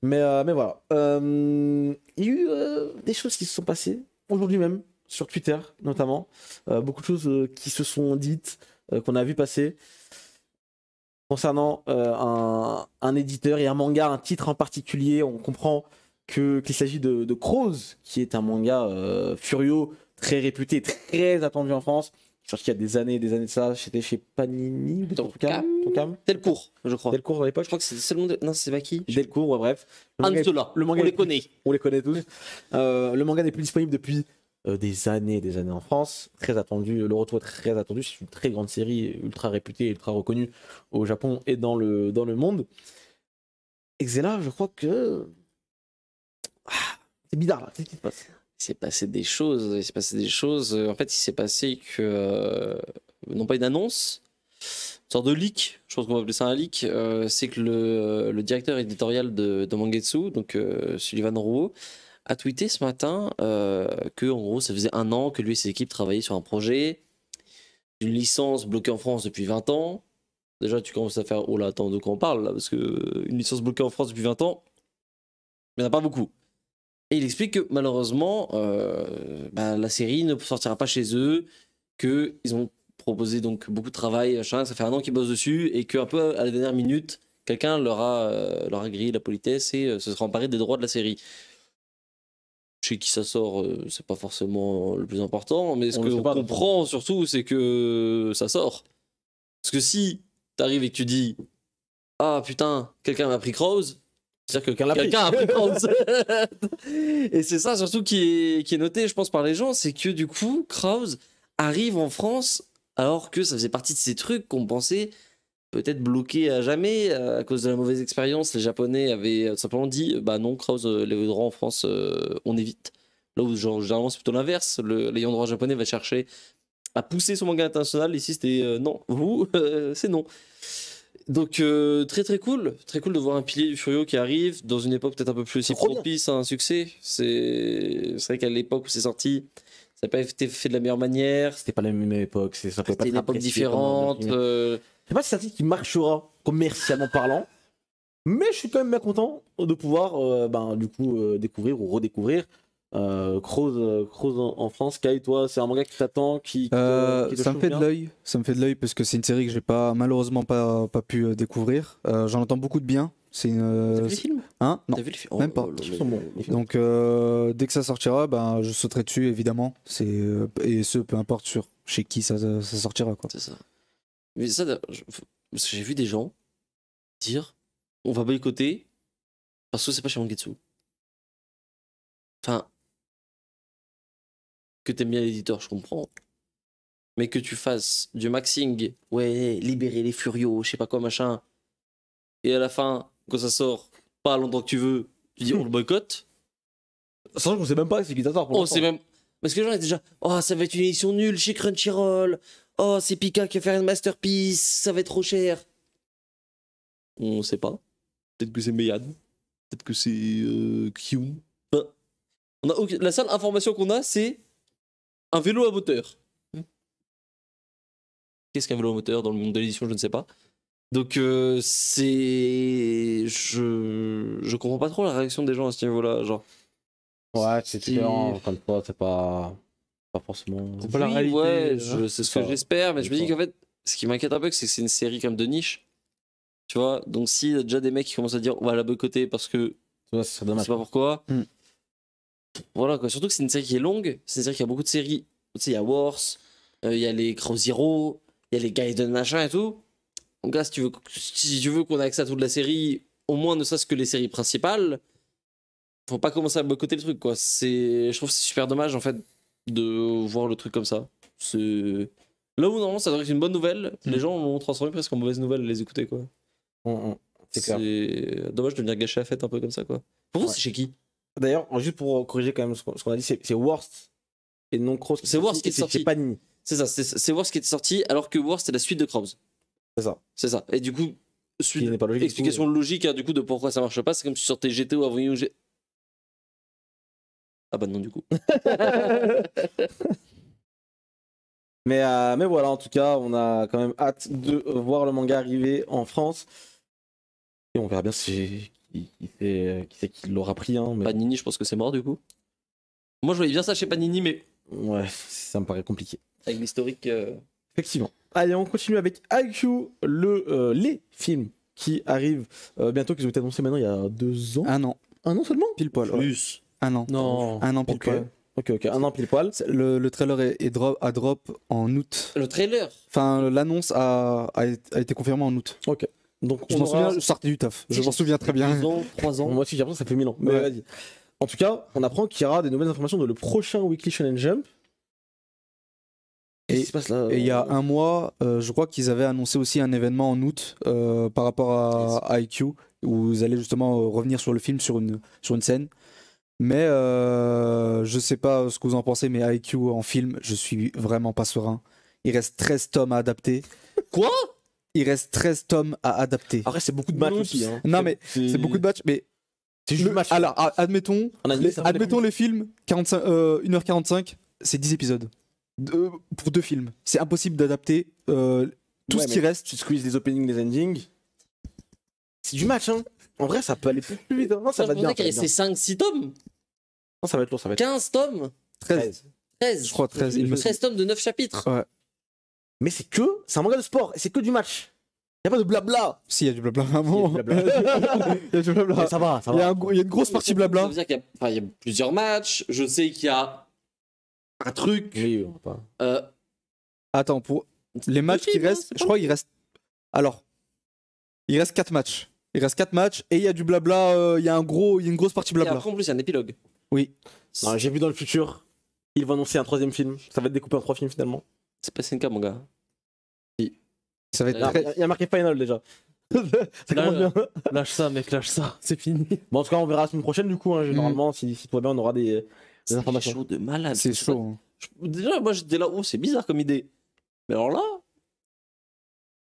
Mais voilà. Il y a eu des choses qui se sont passées aujourd'hui même, sur Twitter notamment. Beaucoup de choses qui se sont dites, qu'on a vu passer. Concernant un éditeur et un manga, un titre en particulier, on comprend qu'il s'agit de Crows, qui est un manga Furio, très réputé, très attendu en France. Sorti il y a des années de ça, c'était chez Panini, ou Tonkam. Tonkam. Tel cours, je crois. Delcourt à l'époque. Je crois que c'est le monde. Non, c'est pas qui? Delcourt, ouais, bref. Le manga est- Anzola. le manga On est- les connaît. On les connaît tous. Le manga n'est plus disponible depuis des années en France. Très attendu, le retour est très attendu. C'est une très grande série, ultra réputée, ultra reconnue au Japon et dans le monde. Exela, je crois que. C'est bizarre là. Qu'est-ce qui se passe? Il s'est passé des choses. Il s'est passé des choses. En fait, il s'est passé que. Non pas une annonce, une sorte de leak, je pense qu'on va appeler ça un leak, c'est que le directeur éditorial de Mangetsu, donc Sullivan Rouault, a tweeté ce matin que en gros ça faisait 1 an que lui et ses équipes travaillaient sur un projet, une licence bloquée en France depuis 20 ans. Déjà tu commences à faire, oh là attends, de quoi on parle là, parce que une licence bloquée en France depuis 20 ans, il n'y en a pas beaucoup. Et il explique que malheureusement la série ne sortira pas chez eux, qu'ils ont proposé donc beaucoup de travail, machin, ça fait 1 an qu'ils bossent dessus, et qu'un peu à la dernière minute, quelqu'un leur a grillé la politesse et se sera emparé des droits de la série. Chez qui ça sort, c'est pas forcément le plus important, mais ce On le qu'on sait pas, comprend surtout, c'est que ça sort. Parce que si t'arrives et que tu dis ah putain, quelqu'un m'a pris Crows, c'est-à-dire que quelqu'un a pris Crows. Et c'est ça surtout qui est noté, je pense, par les gens, c'est que du coup, Crows arrive en France alors que ça faisait partie de ces trucs qu'on pensait peut-être bloqués à jamais à cause de la mauvaise expérience. Les Japonais avaient simplement dit bah non, Crows, les droits en France, on évite. Là où genre, généralement c'est plutôt l'inverse, l'ayant droit japonais va chercher à pousser son manga international. Ici c'était non, vous, c'est non. Donc très très cool de voir un pilier du Furio qui arrive dans une époque peut-être un peu plus aussi propice à un succès. C'est vrai qu'à l'époque où c'est sorti, ça n'a pas été fait de la meilleure manière. C'était pas la même époque, ça pouvait pas C'était être une époque apprécié différente. comme je sais pas si c'est un titre qui marchera commercialement parlant, mais je suis quand même bien content de pouvoir du coup découvrir ou redécouvrir Crows en France. Kai, toi, c'est un manga qui t'attend, qui te Ça me chauffe fait bien de l'œil, parce que c'est une série que j'ai malheureusement pas pu découvrir. J'en entends beaucoup de bien. C'est T'as une. vu les films? Hein? Non. T'as vu les films? Même pas. Ils sont bons. Donc dès que ça sortira, je sauterai dessus évidemment. Et ce peu importe chez qui ça sortira quoi. C'est ça. Mais ça, parce que j'ai vu des gens dire on va boycotter parce que c'est pas chez Mangetsu. Enfin, que t'aimes bien l'éditeur, je comprends. Mais que tu fasses du maxing, ouais, libérer les furios, je sais pas quoi, machin. Et à la fin, quand ça sort, pas longtemps que tu veux, tu dis on le boycotte. Sachant qu'on sait même pas c'est qui t'attend pour Oh, l'instant. c'est même. Parce que les gens étaient déjà, oh, ça va être une édition nulle chez Crunchyroll. Oh, c'est Pika qui va faire une masterpiece, ça va être trop cher. On sait pas. Peut-être que c'est Meian. Peut-être que c'est Kyun. Enfin, la seule information qu'on a, c'est un vélo à moteur. qu'est-ce qu'un vélo moteur dans le monde de l'édition, je ne sais pas. Donc je comprends pas trop la réaction des gens à ce niveau-là, genre. Ouais, c'est différent, comme toi, c'est pas forcément. C'est pas la Oui, réalité, ouais, hein. c'est ce que j'espère, mais je me dis qu'en fait, ce qui m'inquiète un peu, c'est que c'est une série comme de niche. Tu vois, donc s'il y a déjà des mecs qui commencent à dire on va la boycotter parce que Ouais, c'est je dommage. sais pas pourquoi. Mm. Voilà quoi, surtout que c'est une série qui est longue, c'est une série qui a beaucoup de séries. Tu sais, il y a Wars, il y a les Crow Zero, il y a les Gaiden machin et tout. Donc là, si tu veux qu'on ait accès à toute la série, au moins ne serait-ce que les séries principales, faut pas commencer à boycotter le truc quoi. Je trouve que c'est super dommage en fait de voir le truc comme ça. C'est là où normalement ça devrait être une bonne nouvelle, les gens l'ont transformé presque en mauvaise nouvelle à les écouter quoi. C'est clair. C'est dommage de venir gâcher la fête un peu comme ça quoi. Pour vous, Ouais. c'est chez qui? D'ailleurs, juste pour corriger quand même ce qu'on a dit, c'est Worst et non Cross. C'est Worst qui est c'est sorti. chez Panini. C'est ça, c'est Wars qui était sorti, alors que Wars c'était la suite de Crows. C'est ça. C'est ça. Et du coup, Qui n'est pas logique. explication logique hein, du coup de pourquoi ça marche pas, c'est comme si tu sortais GTO avant UG. Ah bah non du coup. Mais voilà, en tout cas, on a quand même hâte de voir le manga arriver en France. Et on verra bien qui c'est qui l'aura pris. Hein, mais... Panini, je pense que c'est mort du coup. Moi je voyais bien ça chez Panini, mais Ouais, ça me paraît compliqué. avec l'historique. Effectivement. Allez, on continue avec IQ, les films qui arrivent bientôt, qui ont été annoncés maintenant il y a 2 ans. Un an, Un an seulement pile poil. Ouais. Plus. Un an. Non. Un an pile Ok. poil. Ok, un an pile poil. Le trailer a drop en août. Le trailer. Enfin, l'annonce a été confirmée en août. Donc Je on m'en aura... souviens, je sortais du taf. Je m'en souviens très bien. 2 ans, 3 ans. Moi aussi j'ai l'impression que ça fait 1000 ans. Mais Ouais. vas-y. En tout cas, on apprend qu'il y aura des nouvelles informations dans le prochain Weekly Shonen Jump. Qu'est-ce qui se passe là Et il y a un mois, je crois qu'ils avaient annoncé aussi un événement en août par rapport à IQ, où ils allaient justement revenir sur le film, sur une scène. Mais je sais pas ce que vous en pensez, mais IQ en film, je suis vraiment pas serein. Il reste 13 tomes à adapter. Quoi? Il reste 13 tomes à adapter. Après, c'est beaucoup de matchs Non, aussi. Hein. Non, mais c'est beaucoup de matchs, mais C'est juste le match. alors admettons, En anime, ça fait admettons les films 1h45, c'est 10 épisodes. Pour 2 films. C'est impossible d'adapter tout Ouais, ce qui mais reste. Tu squeezes les openings, les endings. C'est du match, hein. En vrai, ça peut aller plus vite. Hein. Non, ça je va bien. pensais qu'il restait 5-6 tomes. Non, ça va être lourd, ça va être 15 tomes. 13. 13. Je crois 13. Il me 13 tomes de 9 chapitres. Ouais. Mais c'est un manga de sport et c'est que du match. Y a pas de blabla. Si, il y a du blabla vraiment. Il y a du blabla. Il y a du blabla. Mais ça va, ça Il y, va. a une grosse partie Ça blabla. veut dire qu'il y a, enfin, il y a plusieurs matchs. Je sais qu'il y a un truc. Oui, on va pas. Attends, pour les matchs qui film, hein, restent, c'est je pas crois le qu'il reste. Alors, il reste 4 matchs. Il reste 4 matchs et il y a du blabla. Il y a une grosse partie Et blabla. après, en plus, il y a un épilogue. Oui. Non, j'ai vu dans le futur, ils vont annoncer un 3e film. Ça va être découpé en 3 films finalement. C'est pas SNK, mon gars. Ça va être Ah, très. Il y a marqué Final déjà. Ça Là, commence bien. Lâche ça, mec, lâche ça. C'est fini. Bon, en tout cas, on verra la semaine prochaine du coup. Hein, normalement, si tout va bien, on aura des C'est informations. chaud de malade. C'est chaud. Hein. Déjà, moi, j'étais là, oh, c'est bizarre comme idée. Mais alors là,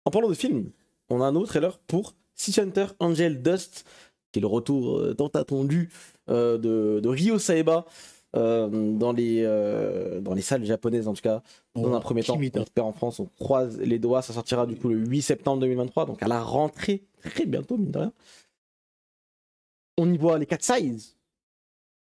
En parlant de film, on a un nouveau trailer pour City Hunter Angel Dust, qui est le retour tant attendu de Ryo Saeba dans les salles japonaises en tout cas. Dans un premier temps, on espère en France, on croise les doigts, ça sortira du coup le 8 septembre 2023, donc à la rentrée, très bientôt, mine de rien. On y voit les 4 sizes,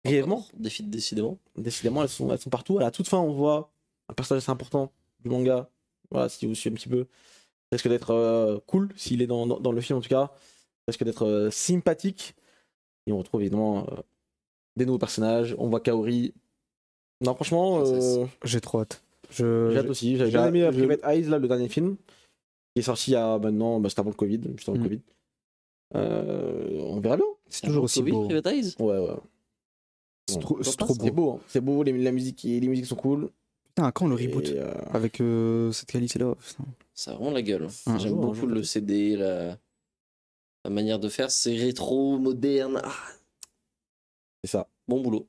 brièvement. décidément. Décidément, elles sont partout. À la toute fin, on voit un personnage assez important du manga. Voilà, si vous suivez un petit peu, ça risque d'être cool s'il est dans le film en tout cas. Ça risque d'être sympathique. Et on retrouve évidemment des nouveaux personnages. On voit Kaori. Non, franchement, J'ai trop hâte. j'ai hâte aussi. J'avais bien aimé je- Private Eyes, là, le dernier film, qui est sorti il y a maintenant, c'était avant le Covid, juste avant le Covid. On verra bien. C'est toujours aussi Covid, beau. Private Eyes. Ouais, ouais. C'est Bon, trop c'est beau. beau, hein. C'est beau, les musiques sont cool. Putain, quand le reboot Et, avec cette qualité-là putain. Ça a vraiment la gueule. Un J'aime jour, un beaucoup jour, le CD, la manière de faire. C'est rétro, moderne. Ah, c'est ça. bon boulot.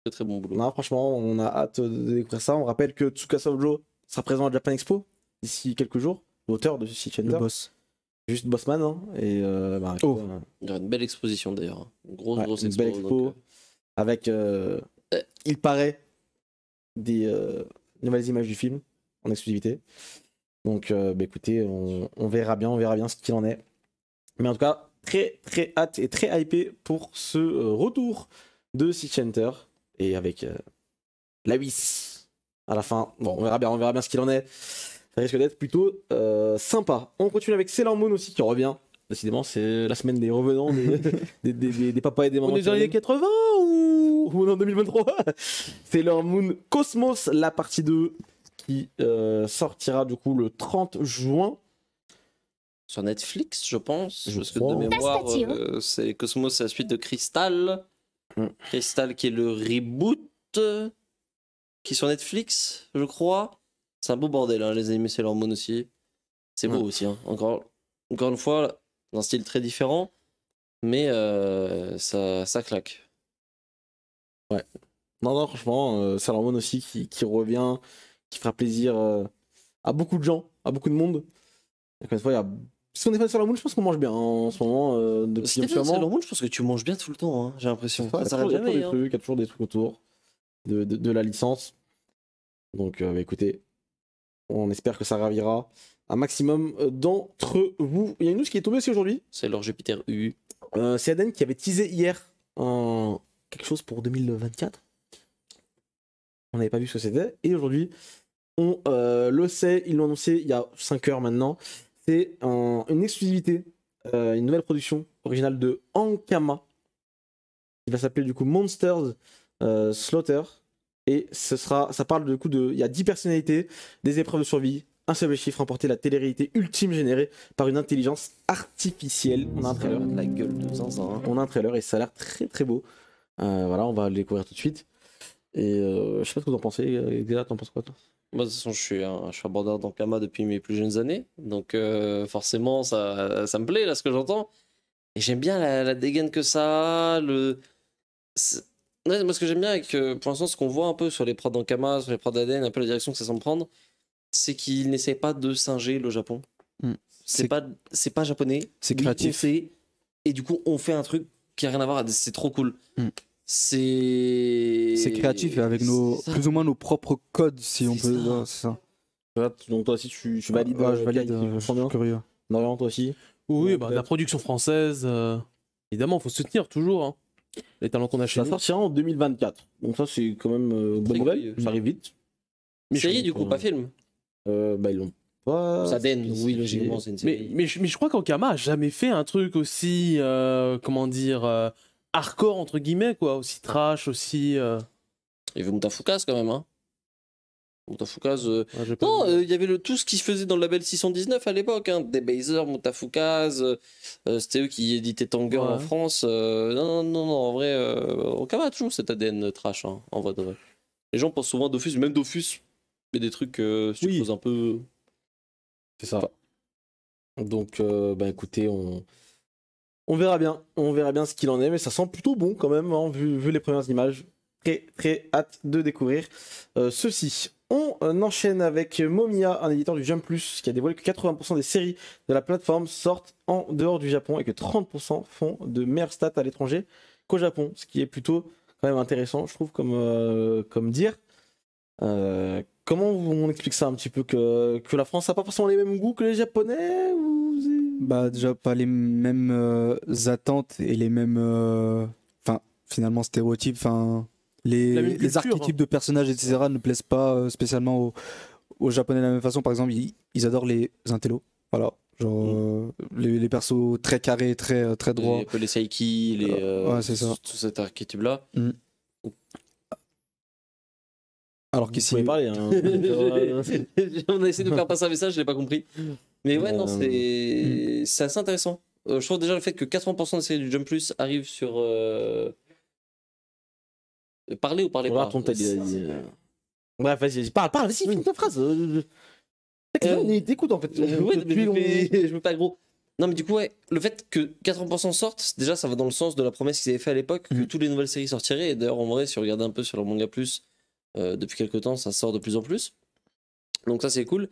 Très très bon boulot. Non, franchement, on a hâte de découvrir ça. On rappelle que Tsukasa Ojo sera présent à Japan Expo d'ici quelques jours, l'auteur de City Le Hunter. boss. Juste Bossman. Hein, et Oh. Il y aura une belle exposition d'ailleurs. Une grosse, Ouais, grosse une expo. belle expo. donc, Avec, il paraît, des nouvelles images du film en exclusivité. Donc bah, écoutez, on verra bien ce qu'il en est. Mais en tout cas, très très hâte et très hypé pour ce retour de City Hunter et avec la Whis à la fin. Bon, on verra bien ce qu'il en est. Ça risque d'être plutôt sympa. On continue avec Sailor Moon aussi qui revient. Décidément, c'est la semaine des revenants, des papas et des mamans. On est dans les années 80 ou on est en 2023. Sailor Moon Cosmos, la partie 2 qui sortira du coup le 30 juin. Sur Netflix, je pense. Je parce que crois. de mémoire, Testativo. c'est Cosmos, c'est la suite de Crystal. Crystal qui est le reboot qui est sur Netflix, je crois. C'est un beau bordel, hein, les animés Sailor Moon aussi. C'est beau aussi, hein. Encore une fois, un style très différent, mais ça claque. Non, franchement, Sailor Moon aussi qui revient, qui fera plaisir à beaucoup de gens, à beaucoup de monde. Encore une fois, il y a... Si on est fan de Sailor Moon, je pense qu'on mange bien hein, en ce moment. Depuis Si un t'es petit fan de moment. Sailor Moon, je pense que tu manges bien tout le temps, hein, j'ai l'impression. Il y a Ça s'arrête toujours jamais. des Hein. trucs, il y a toujours des trucs autour de la licence. Donc bah, écoutez, on espère que ça ravira un maximum d'entre vous. Il y a une news qui est tombée aussi aujourd'hui. Sailor Jupiter U. C'est Aden qui avait teasé hier quelque chose pour 2024. On n'avait pas vu ce que c'était. Et aujourd'hui, on le sait, ils l'ont annoncé il y a 5 heures maintenant. C'est une exclusivité, une nouvelle production originale de Ankama. Qui va s'appeler du coup Monsters Slaughter. Et ça parle du coup de. Il y a 10 personnalités, des épreuves de survie, un seul chiffre, remporter la télé-réalité ultime générée par une intelligence artificielle. On a un trailer. La gueule de zinzin. Hein. On a un trailer et ça a l'air très très beau. Voilà, on va le découvrir tout de suite. Et je sais pas ce que vous en pensez. Déjà, t'en penses quoi toi? Moi, de toute façon, je suis un border d'Ankama depuis mes plus jeunes années. Donc, forcément, ça me plaît, là, ce que j'entends. Et j'aime bien la dégaine que ça a. Ouais, moi, ce que j'aime bien avec, pour l'instant, ce qu'on voit un peu sur les prods d'Ankama, sur les prods d'Aden, un peu la direction que ça semble prendre, c'est qu'ils n'essayent pas de singer le Japon. Mm. C'est pas japonais. C'est Oui, créatif. on sait. Et du coup, on fait un truc qui a rien à voir. C'est trop cool. Mm. C'est créatif et avec C'est ça. plus ou moins nos propres codes, si on C'est peut. ça. Ouais, c'est ça. Donc toi aussi, tu valides. Ouais, je valide. Kai, tu Je comprends suis bien. curieux. Dorian, toi aussi. Oui, Donc, bah, la production française, évidemment, faut soutenir toujours hein, les talents qu'on a chez Ça nous. sortira en 2024. Donc ça, c'est quand même bonne Très nouvelle. curieux. Ça arrive vite. Mais série, je- du coup, pas film. Bah, ils l'ont pas. S'Aden, oui, spécifié. logiquement, c'est une série. Mais je crois qu'Ankama a jamais fait un truc aussi, comment dire, hardcore entre guillemets, quoi, aussi trash, aussi. Il y avait Mutafukas quand même, hein. Mutafukas. Ouais, j'ai pas Non, vu. il y avait tout ce qui se faisait dans le label 619 à l'époque. Hein. Debaser, Mutafukas, c'était eux qui éditaient Tanger Ouais. en France. Non, en vrai, Ankama a toujours cet ADN trash, hein, en vrai de vrai. Les gens pensent souvent à Dofus, même Dofus, mais des trucs, si tu Oui. creuses un peu. C'est ça. Donc, bah écoutez, on verra bien. On verra bien ce qu'il en est, mais ça sent plutôt bon quand même, hein, vu les premières images. Très, très hâte de découvrir ceci. On enchaîne avec Momiya, un éditeur du Jump Plus, qui a dévoilé que 80% des séries de la plateforme sortent en dehors du Japon et que 30% font de meilleures stats à l'étranger qu'au Japon, ce qui est plutôt quand même intéressant, je trouve, comme dire. Comment on explique ça un petit peu que la France n'a pas forcément les mêmes goûts que les Japonais ou... Bah, déjà, pas les mêmes attentes et les mêmes. Enfin, finalement, stéréotypes. Enfin, La même les culture, archétypes de personnages, etc., ne plaisent pas spécialement aux Japonais de la même façon. Par exemple, ils adorent les intellos. Voilà. Genre, les persos très carrés, très droits. Un peu les Saiki, Ouais, c'est ça. tout cet archétype-là. Alors Vous qu'ici. pouvez parler. Hein. On a essayé de faire passer un message, je l'ai pas compris. Mais ouais, non, Euh, c'est assez intéressant. Je trouve déjà le fait que 80% des séries du Jump Plus arrivent sur. Parler ou parler Regarde pas. ton tel, il a dit, Bref, vas-y, parle, vas-y, finis ta phrase. T'écoutes en fait. Ouais, mais Depuis, je veux pas gros. Non, mais du coup, ouais, le fait que 80% sortent, déjà, ça va dans le sens de la promesse qu'ils avaient fait à l'époque, que toutes les nouvelles séries sortiraient. Et d'ailleurs, en vrai, si on regarde un peu sur le Manga Plus, depuis quelques temps, ça sort de plus en plus. Donc, ça, c'est cool.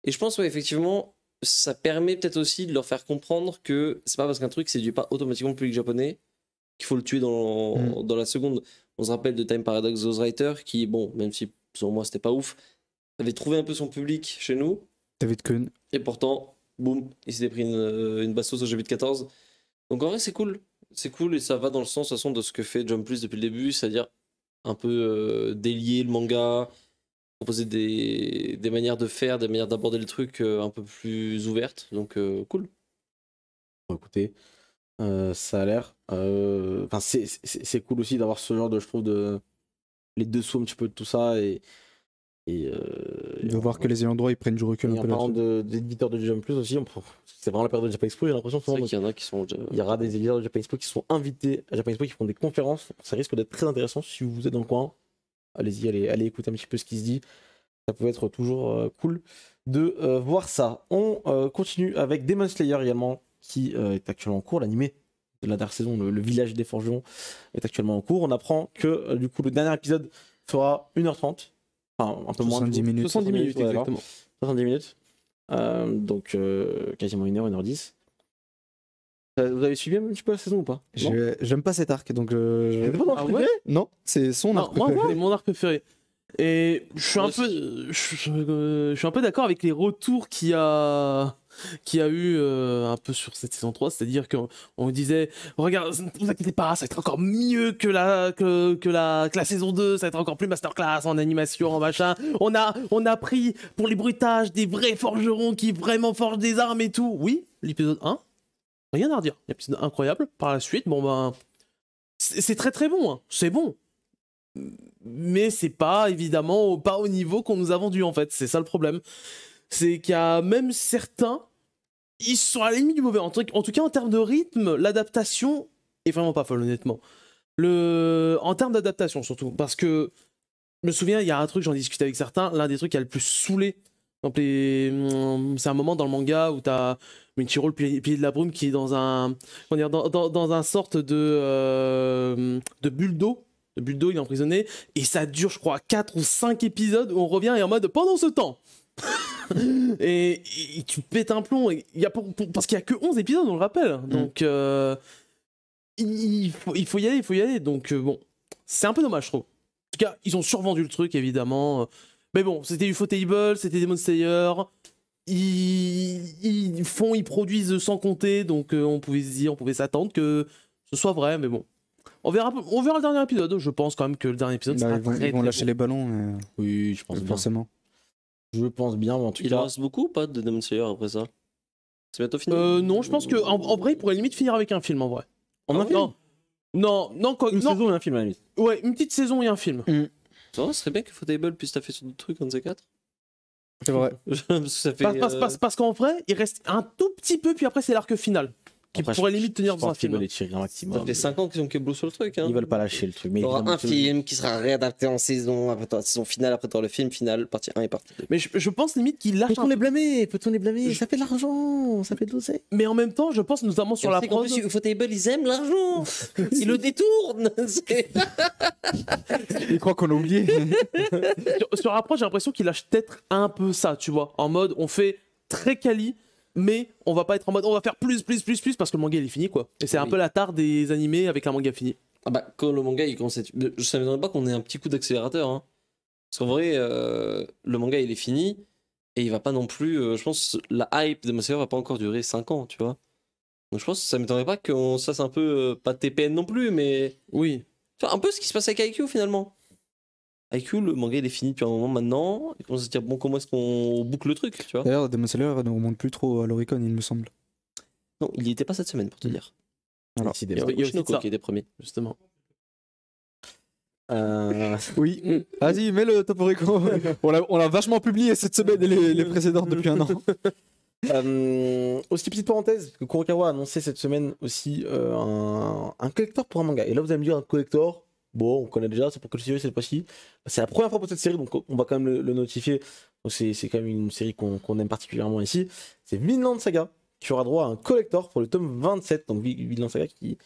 Et je pense, ouais, effectivement, ça permet peut-être aussi de leur faire comprendre que c'est pas parce qu'un truc séduit pas automatiquement le public japonais qu'il faut le tuer dans la seconde. On se rappelle de Time Paradox Ghostwriter qui, bon, même si selon moi c'était pas ouf, avait trouvé un peu son public chez nous. David Kuhn. Et pourtant, boum, il s'était pris une bastos au chapitre 14. Donc en vrai, c'est cool. C'est cool et ça va dans le sens de, toute façon, de ce que fait Jump Plus depuis le début, c'est-à-dire un peu délier le manga, proposer des manières de faire, des manières d'aborder le truc un peu plus ouvertes. Donc cool. Bon, écoutez, ça a l'air. Enfin, c'est cool aussi d'avoir ce genre de, je trouve, de les dessous un petit peu de tout ça et De voir que les ayants droit ils prennent du recul et un en peu parlant là-dessus. d'éditeurs de Jump Plus aussi, c'est vraiment la période de Japan Expo, j'ai l'impression. C'est vrai qu'il y en a qui sont déjà... Il y aura des éditeurs de Japan Expo qui sont invités à Japan Expo, qui font des conférences. Ça risque d'être très intéressant si vous êtes dans le coin. Allez-y, allez écouter un petit peu ce qui se dit. Ça peut être toujours cool de voir ça. On continue avec Demon Slayer également, qui est actuellement en cours. L'animé de la dernière saison, le village des forgerons, est actuellement en cours. On apprend que du coup le dernier épisode fera 1h30. Enfin, un peu moins. 70 minutes. 70 minutes, ouais, alors. exactement. 70 minutes. Donc quasiment 1h10. Vous avez suivi un petit peu la saison ou pas? Non. J'aime pas cet arc, donc C'est pas ton Ah truc ouais préféré non, c'est son Non, arc moi, préféré. c'est mon arc préféré. Et je suis Moi un peu, je suis un peu d'accord avec les retours qu'il y a eu un peu sur cette saison 3, c'est-à-dire qu'on disait, regarde, ne vous inquiétez pas, ça va être encore mieux que la saison 2, ça va être encore plus masterclass en animation, en machin. On a pris pour les bruitages des vrais forgerons qui vraiment forgent des armes et tout. Oui, l'épisode 1, rien à redire. L'épisode incroyable. Par la suite, bon ben, c'est très très bon, hein. C'est bon. Mais c'est pas évidemment pas au niveau qu'on nous a vendu en fait, c'est ça le problème. C'est qu'il y a même certains, ils sont à la limite du mauvais. En tout cas en termes de rythme, l'adaptation est vraiment pas folle honnêtement. En termes d'adaptation surtout, parce que je me souviens, il y a un truc, j'en discutais avec certains, l'un des trucs qui a le plus saoulé. C'est un moment dans le manga où t'as Michiro le pilier de la brume qui est dans un, comment dire, dans un sorte de bulle d'eau. Le bulle d'eau, il est emprisonné, et ça dure, je crois, 4 ou 5 épisodes où on revient et en mode pendant ce temps. et tu pètes un plomb. Parce qu'il y a que 11 épisodes, on le rappelle. Donc, il faut y aller. Donc, bon, c'est un peu dommage, je trouve. En tout cas, ils ont survendu le truc, évidemment. Mais bon, c'était Ufotable, c'était Demon Slayer. Ils produisent sans compter, donc on pouvait s'attendre que ce soit vrai, mais bon. On verra le dernier épisode. Je pense quand même que le dernier épisode sera Ils vont très lâcher bon. les ballons, mais Oui, je pense bien. forcément. Je pense bien, mais en tout Il en cas. reste beaucoup ou pas de Demon Slayer après ça? C'est bientôt fini? Non, je pense que en vrai, il pourrait limite finir avec un film en vrai. On a fait Non, quoi, une non. saison et un film à la limite. Ouais, une petite saison et un film. Ça ce serait bien que Footable puisse taffer sur d'autres trucs, un de ces quatre. C'est vrai. Parce que ça fait. Parce qu'en vrai, il reste un tout petit peu, puis après c'est l'arc final. Qui Après, pourrait je- limite tenir je dans un pense qu'ils film. veulent les tirer un Ça maximum. fait 5 ans qu'ils ont Keblo sur le truc. Hein. Ils veulent pas lâcher le truc. Mais Il y aura évidemment, un film qui sera réadapté en saison, après la saison finale, après le film final, partie 1 et partie 2. Mais je pense limite qu'il lâche un peu. blâmer, peut-on les blâmer? Ça fait de l'argent, ça fait de l'oseille. Mais en même temps, je pense notamment sur la prod. Ufotable, ils aiment l'argent. Ils le détournent. Ils croient qu'on a oublié. Sur la prod, j'ai l'impression qu'il lâche peut-être un peu ça, tu vois. En mode, on fait très quali, mais on va pas être en mode, on va faire plus, parce que le manga il est fini, quoi. Et c'est un Oui. peu la tare des animés avec un manga fini. Ah bah, quand le manga il commence à être... Je ne m'étonnerais pas qu'on ait un petit coup d'accélérateur. Hein. Parce qu'en vrai, le manga il est fini et il va pas non plus. Je pense la hype de Demon Slayer va pas encore durer 5 ans, tu vois. Donc je pense que ça m'étonnerait pas qu'on se fasse un peu. Pas TPN non plus, mais. Oui. Tu vois, un peu ce qui se passe avec IQ finalement. IQ, le manga il est fini depuis un moment maintenant. Et on se dire, bon, comment est-ce qu'on boucle le truc, tu vois. D'ailleurs, Demon Slayer ne remonte plus trop à l'Oricon, il me semble. Non, il y était pas cette semaine pour te dire. Alors, Il y a il y a aussi Oshinoko ça. qui était premier. Justement. Oui. Vas-y, mets le top Orico. On l'a vachement publié cette semaine et les précédentes depuis un an. Aussi, petite parenthèse, que Kurokawa a annoncé cette semaine aussi un collector pour un manga. Et là, vous allez me dire un collector. Bon, on connaît déjà, c'est pour que le cette fois-ci. C'est la première fois pour cette série, donc on va quand même le notifier. Donc c'est quand même une série qu'on aime particulièrement ici. C'est Vinland Saga qui aura droit à un collector pour le tome 27. Donc Vinland Saga qui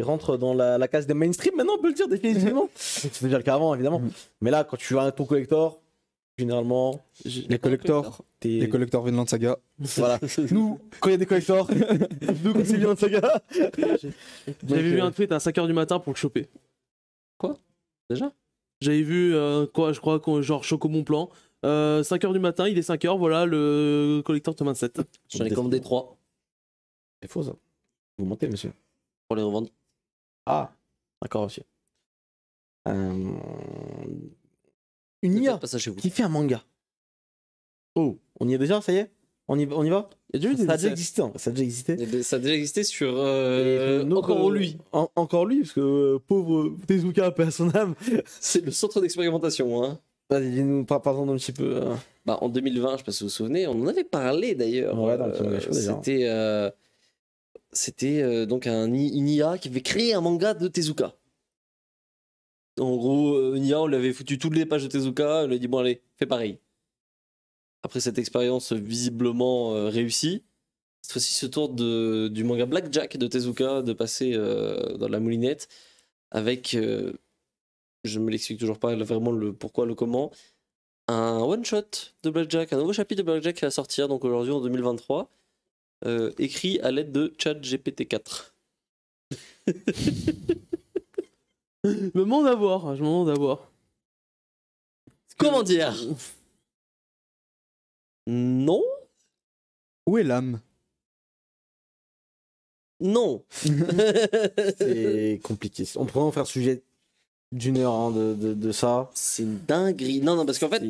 rentre dans la case des mainstream, maintenant on peut le dire définitivement. C'est déjà le cas avant, évidemment. Mais là, quand tu as ton collector, généralement, Les collectors. t'es... Les collecteurs Vinland Saga. Voilà. Nous, quand il y a des collectors, nous, quand c'est Vinland Saga. J'avais vu un tweet à 5h du matin pour le choper. Déjà J'avais vu, je crois, genre Choco Bon Plan. 5h du matin, il est 5h, voilà le collector tome 27. J'en ai commandé 3 C'est faux ça. Vous montez, monsieur. pour les revendre. Ah, d'accord, monsieur. Une Ne IA faites pas ça chez vous. qui fait un manga. Oh, on y est déjà, ça y est on y va Il y a déjà eu Ça a des déjà essais. existé, en fait, ça a déjà existé. Ça a déjà existé sur Et donc, encore lui. Encore lui, parce que pauvre Tezuka, paix à son âme. C'est le centre d'expérimentation. Hein. Vas-y, dis-nous, parlons un petit peu. Bah, en 2020, je sais pas si vous vous souvenez, on en avait parlé d'ailleurs. Ouais, dans le petit manga show, déjà. C'était donc une IA qui avait créé un manga de Tezuka. En gros, une IA, on lui avait foutu toutes les pages de Tezuka, on lui a dit bon allez, fais pareil. Après cette expérience visiblement réussie, cette fois-ci ce tour du manga Blackjack de Tezuka de passer dans la moulinette avec, je me l'explique toujours pas vraiment le pourquoi, le comment, un one-shot de Blackjack, un nouveau chapitre de Blackjack qui va sortir donc aujourd'hui en 2023, écrit à l'aide de ChatGPT-4. Je me demande à voir, je me demande à voir. Comment dire? Non. Où est l'âme? Non. C'est compliqué. On pourrait en faire sujet d'une heure hein, de ça. C'est une dinguerie. Non, parce qu'en fait,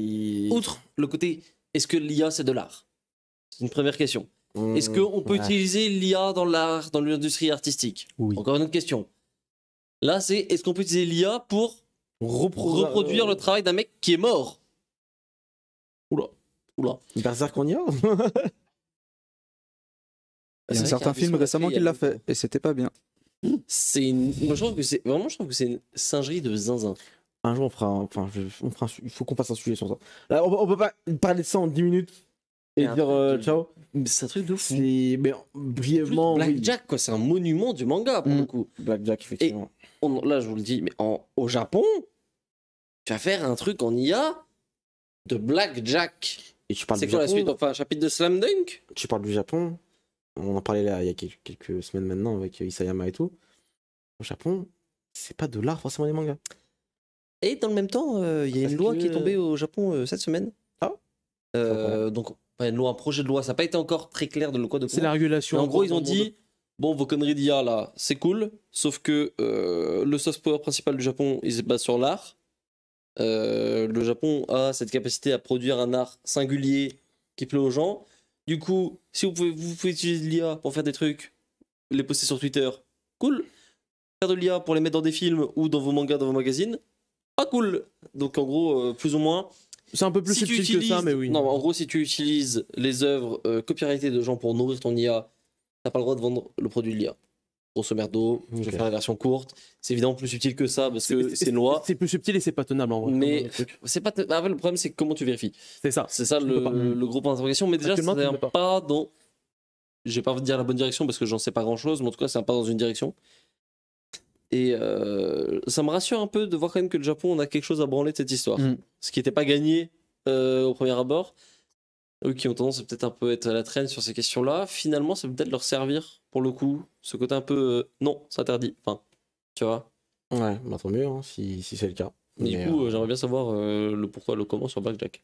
outre le côté, est-ce que l'IA c'est de l'art? C'est une première question. Est-ce qu'on peut utiliser l'IA dans l'art, dans l'industrie artistique? Oui. Encore une autre question. Là, c'est est-ce qu'on peut utiliser l'IA pour reproduire le travail d'un mec qui est mort? Oula. Berserk qu'on y a Il y a un certain film récemment qui l'a fait et c'était pas bien. Moi, je trouve que c'est une singerie de zinzin. Un jour, il faut qu'on fasse un sujet sur ça. Là, on peut pas parler de ça en 10 minutes et un dire truc de- ciao. Mais c'est un truc de fou. Mais brièvement, oui. Blackjack, quoi, c'est un monument du manga pour le coup. Blackjack, effectivement. Là, je vous le dis, mais au Japon, tu vas faire un truc en IA de Blackjack. Et tu parles C'est du quoi la Japon. suite? Enfin, un chapitre de Slam Dunk? Tu parles du Japon. On en parlait là il y a quelques semaines maintenant avec Isayama et tout. Au Japon, c'est pas de l'art forcément les mangas. Et dans le même temps, il y a Parce une loi que- qui est tombée au Japon cette semaine. Ah. Donc, pas une loi, un projet de loi. Ça n'a pas été encore très clair de le quoi de C'est quoi. la régulation. Mais en gros, ils ont dans le monde. dit bon, vos conneries d'IA là, c'est cool, sauf que le soft power principal du Japon, il se base sur l'art. Le Japon a cette capacité à produire un art singulier qui plaît aux gens. Du coup, si vous pouvez utiliser de l'IA pour faire des trucs, les poster sur Twitter, cool. Faire de l'IA pour les mettre dans des films ou dans vos mangas, dans vos magazines, pas cool. Donc en gros, plus ou moins. C'est un peu plus Si tu subtil que ça, mais oui. Non, en gros, si tu utilises les œuvres copyrightées de gens pour nourrir ton IA, t'as pas le droit de vendre le produit de l'IA. Grosso merdo, je vais Ok. faire la version courte. C'est évidemment plus subtil que ça parce que c'est une loi. C'est plus subtil et c'est pas tenable en vrai. Mais comme truc. c'est pas. En fait, le problème, c'est comment tu vérifies. C'est ça. C'est ça Tu peux pas. le gros point d'interrogation. Mais déjà, Actuellement, c'est tu un peux pas. pas dans. Je vais pas vous dire la bonne direction parce que j'en sais pas grand chose, mais en tout cas, c'est un pas dans une direction. Et ça me rassure un peu de voir quand même que le Japon, on a quelque chose à branler de cette histoire. Mm. Ce qui n'était pas gagné au premier abord. Eux qui ont tendance à peut-être un peu être à la traîne sur ces questions-là, finalement, ça peut peut-être leur servir pour le coup. Ce côté un peu non, c'est interdit. Enfin, tu vois. Ouais, bah tant mieux hein, si c'est le cas. Mais Mais, du coup, j'aimerais bien savoir le pourquoi, le comment sur Blackjack.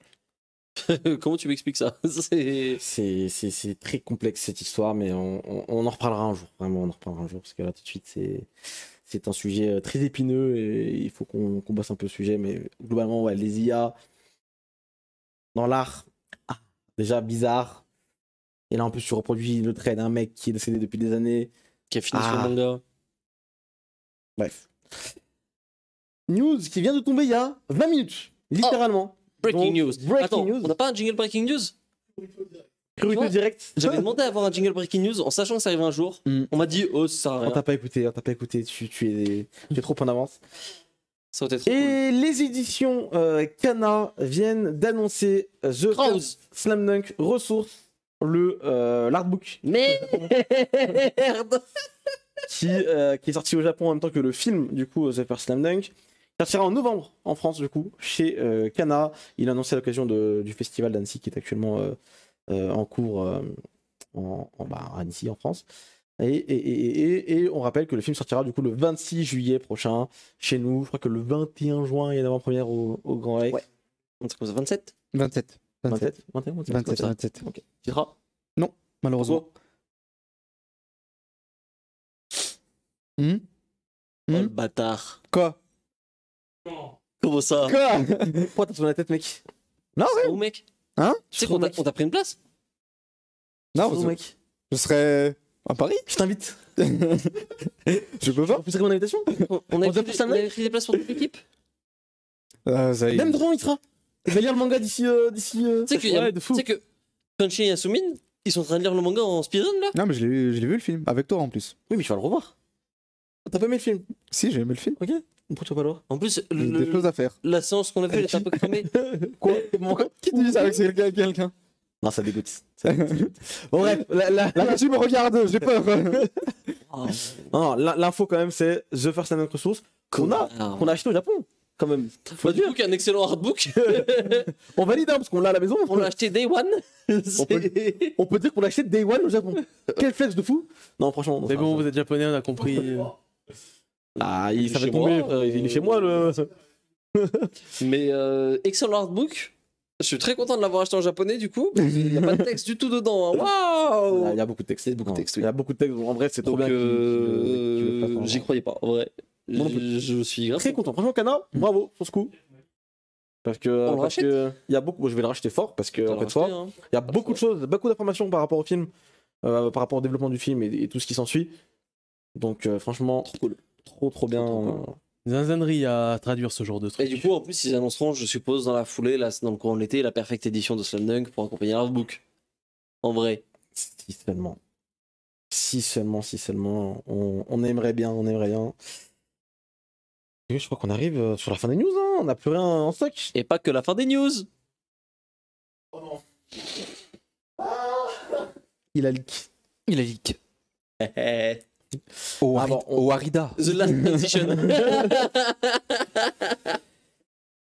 Comment tu m'expliques ça? C'est. c'est très complexe cette histoire, mais on en reparlera un jour. Vraiment, on en reparlera un jour parce que là tout de suite c'est un sujet très épineux et il faut qu'on bosse un peu le sujet. Mais globalement, ouais, les IA dans l'art, déjà bizarre. Et là en plus tu reproduis le trait d'un mec qui est décédé depuis des années. Qui a fini Ah. son manga. Bref. News qui vient de tomber il y a 20 minutes, littéralement. Breaking Donc, news. breaking Attends, news. on n'a pas un jingle breaking news? Priorité vois, directe. J'avais demandé à avoir un jingle breaking news en sachant que ça arrivait un jour. Mm. On m'a dit, oh, ça sert à On rien. t'a pas écouté, tu es trop en avance. Ça aurait été trop cool. Et les éditions Kana viennent d'annoncer The Krause. Slam Dunk Ressources, l'artbook Merde! qui est sorti au Japon en même temps que le film du coup The First Slam Dunk. Ça sortira en novembre en France du coup chez Kana. Il a annoncé à l'occasion du festival d'Annecy qui est actuellement en cours à Annecy en France. Et on rappelle que le film sortira du coup le 26 juillet prochain chez nous. Je crois que le 21 juin il y a l'avant-première au Grand Rex. Ouais. Un truc comme ça, 27? 27. 27, 21, 27, 27. Ok. Tu seras Malheureusement. Oh, le bâtard. Quoi? Comment ça? Quoi? Pourquoi t'as sur la tête, mec? Non, C'est où, mec? Hein? Tu sais qu'on t'a pris une place? Non, Où, mec? je serais à Paris. Je t'invite. Je peux pas. Tu sais mon invitation? On a On t'a pris ça, pris des places pour toute l'équipe? Ça y est. Même Dron, il sera. Il va lire le manga d'ici. Tu sais que Crunchy et Yasumin, ils sont en train de lire le manga en speedrun là? Non, mais je l'ai vu le film, avec toi en plus. Oui, mais je vais le revoir. T'as pas aimé le film? Si, j'ai aimé le film. Ok. Pourquoi tu vas pas le voir? En plus, J'ai des choses à faire. la séance qu'on a fait, elle était un peu cramée. Quoi? Qui te dit ça avec quelqu'un? Non, ça dégoûte. Ça dégoûte. Bon, bref, Là, tu me regardes, j'ai peur. non, l'info quand même, c'est The First and Only Source qu'on a acheté au Japon. Quand même. Faut Bah, du dire. coup, qu'il y a un excellent artbook. On valide, hein, parce qu'on l'a à la maison. On l'a acheté Day One. On peut dire qu'on l'a acheté Day One au Japon. Quel flex de fou. Non, franchement. Mais bon, vous êtes japonais, on a compris. Ah, Il est ça va chez tomber, moi. frère. Il est chez moi, le. Mais excellent artbook. Je suis très content de l'avoir acheté en japonais du coup. Il n'y a pas de texte du tout dedans. Hein. Waouh! Il y a beaucoup de textes. Il y a beaucoup de textes, oui. Il y a beaucoup de textes. En bref, c'est trop Donc, bien. qu'il le fasse en- j'y croyais pas, en vrai. Moi non Je suis grave. Très content. Franchement, Kana, bravo sur ce coup. Parce que. On le parce rachète que il y a beaucoup. Je vais le racheter fort parce que, T'as encore une racheté, fois, hein. il y a beaucoup de choses, beaucoup d'informations par rapport au film, par rapport au développement du film et tout ce qui s'ensuit. Donc, franchement, trop cool. Trop bien. Trop Zinzannerie à traduire ce genre de Et truc. du coup, en plus, ils annonceront, je suppose, dans la foulée, là, dans le courant de l'été, la perfecte édition de Slam Dunk pour accompagner l'artbook. En vrai. Si seulement. Si seulement. On aimerait bien, on aimerait bien. Et je crois qu'on arrive sur la fin des news, hein. On n'a plus rien en stock. Et pas que la fin des news. Il a leak. Il a leak. Ah bon, Au Arida. The Last Transition.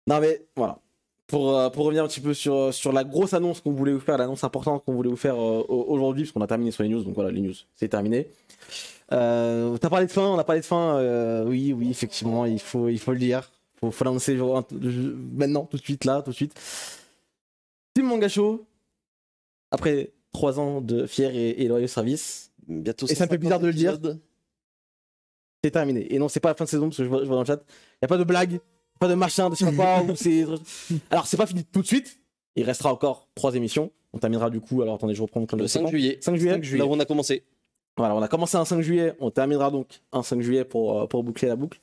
Non mais voilà. Pour revenir un petit peu sur la grosse annonce qu'on voulait vous faire, l'annonce importante qu'on voulait vous faire aujourd'hui, parce qu'on a terminé sur les news, donc voilà, les news, c'est terminé. T'as parlé de fin, on a parlé de fin, oui, effectivement, il faut le dire. Faut l'annoncer maintenant, tout de suite, là, tout de suite. Team Manga Show, après 3 ans de fier et loyal service, Bientôt. Et ça me fait bizarre de le dire. c'est terminé. Et non, c'est pas la fin de saison, parce que je vois dans le chat, y a pas de blague, pas de machin, de je sais pas quoi, ou c'est... Alors, c'est pas fini tout de suite, il restera encore 3 émissions. On terminera du coup, alors attendez, je reprends Le 5 juillet. 5 juillet. Là où on a commencé. Voilà, on a commencé un 5 juillet, on terminera donc un 5 juillet pour boucler la boucle.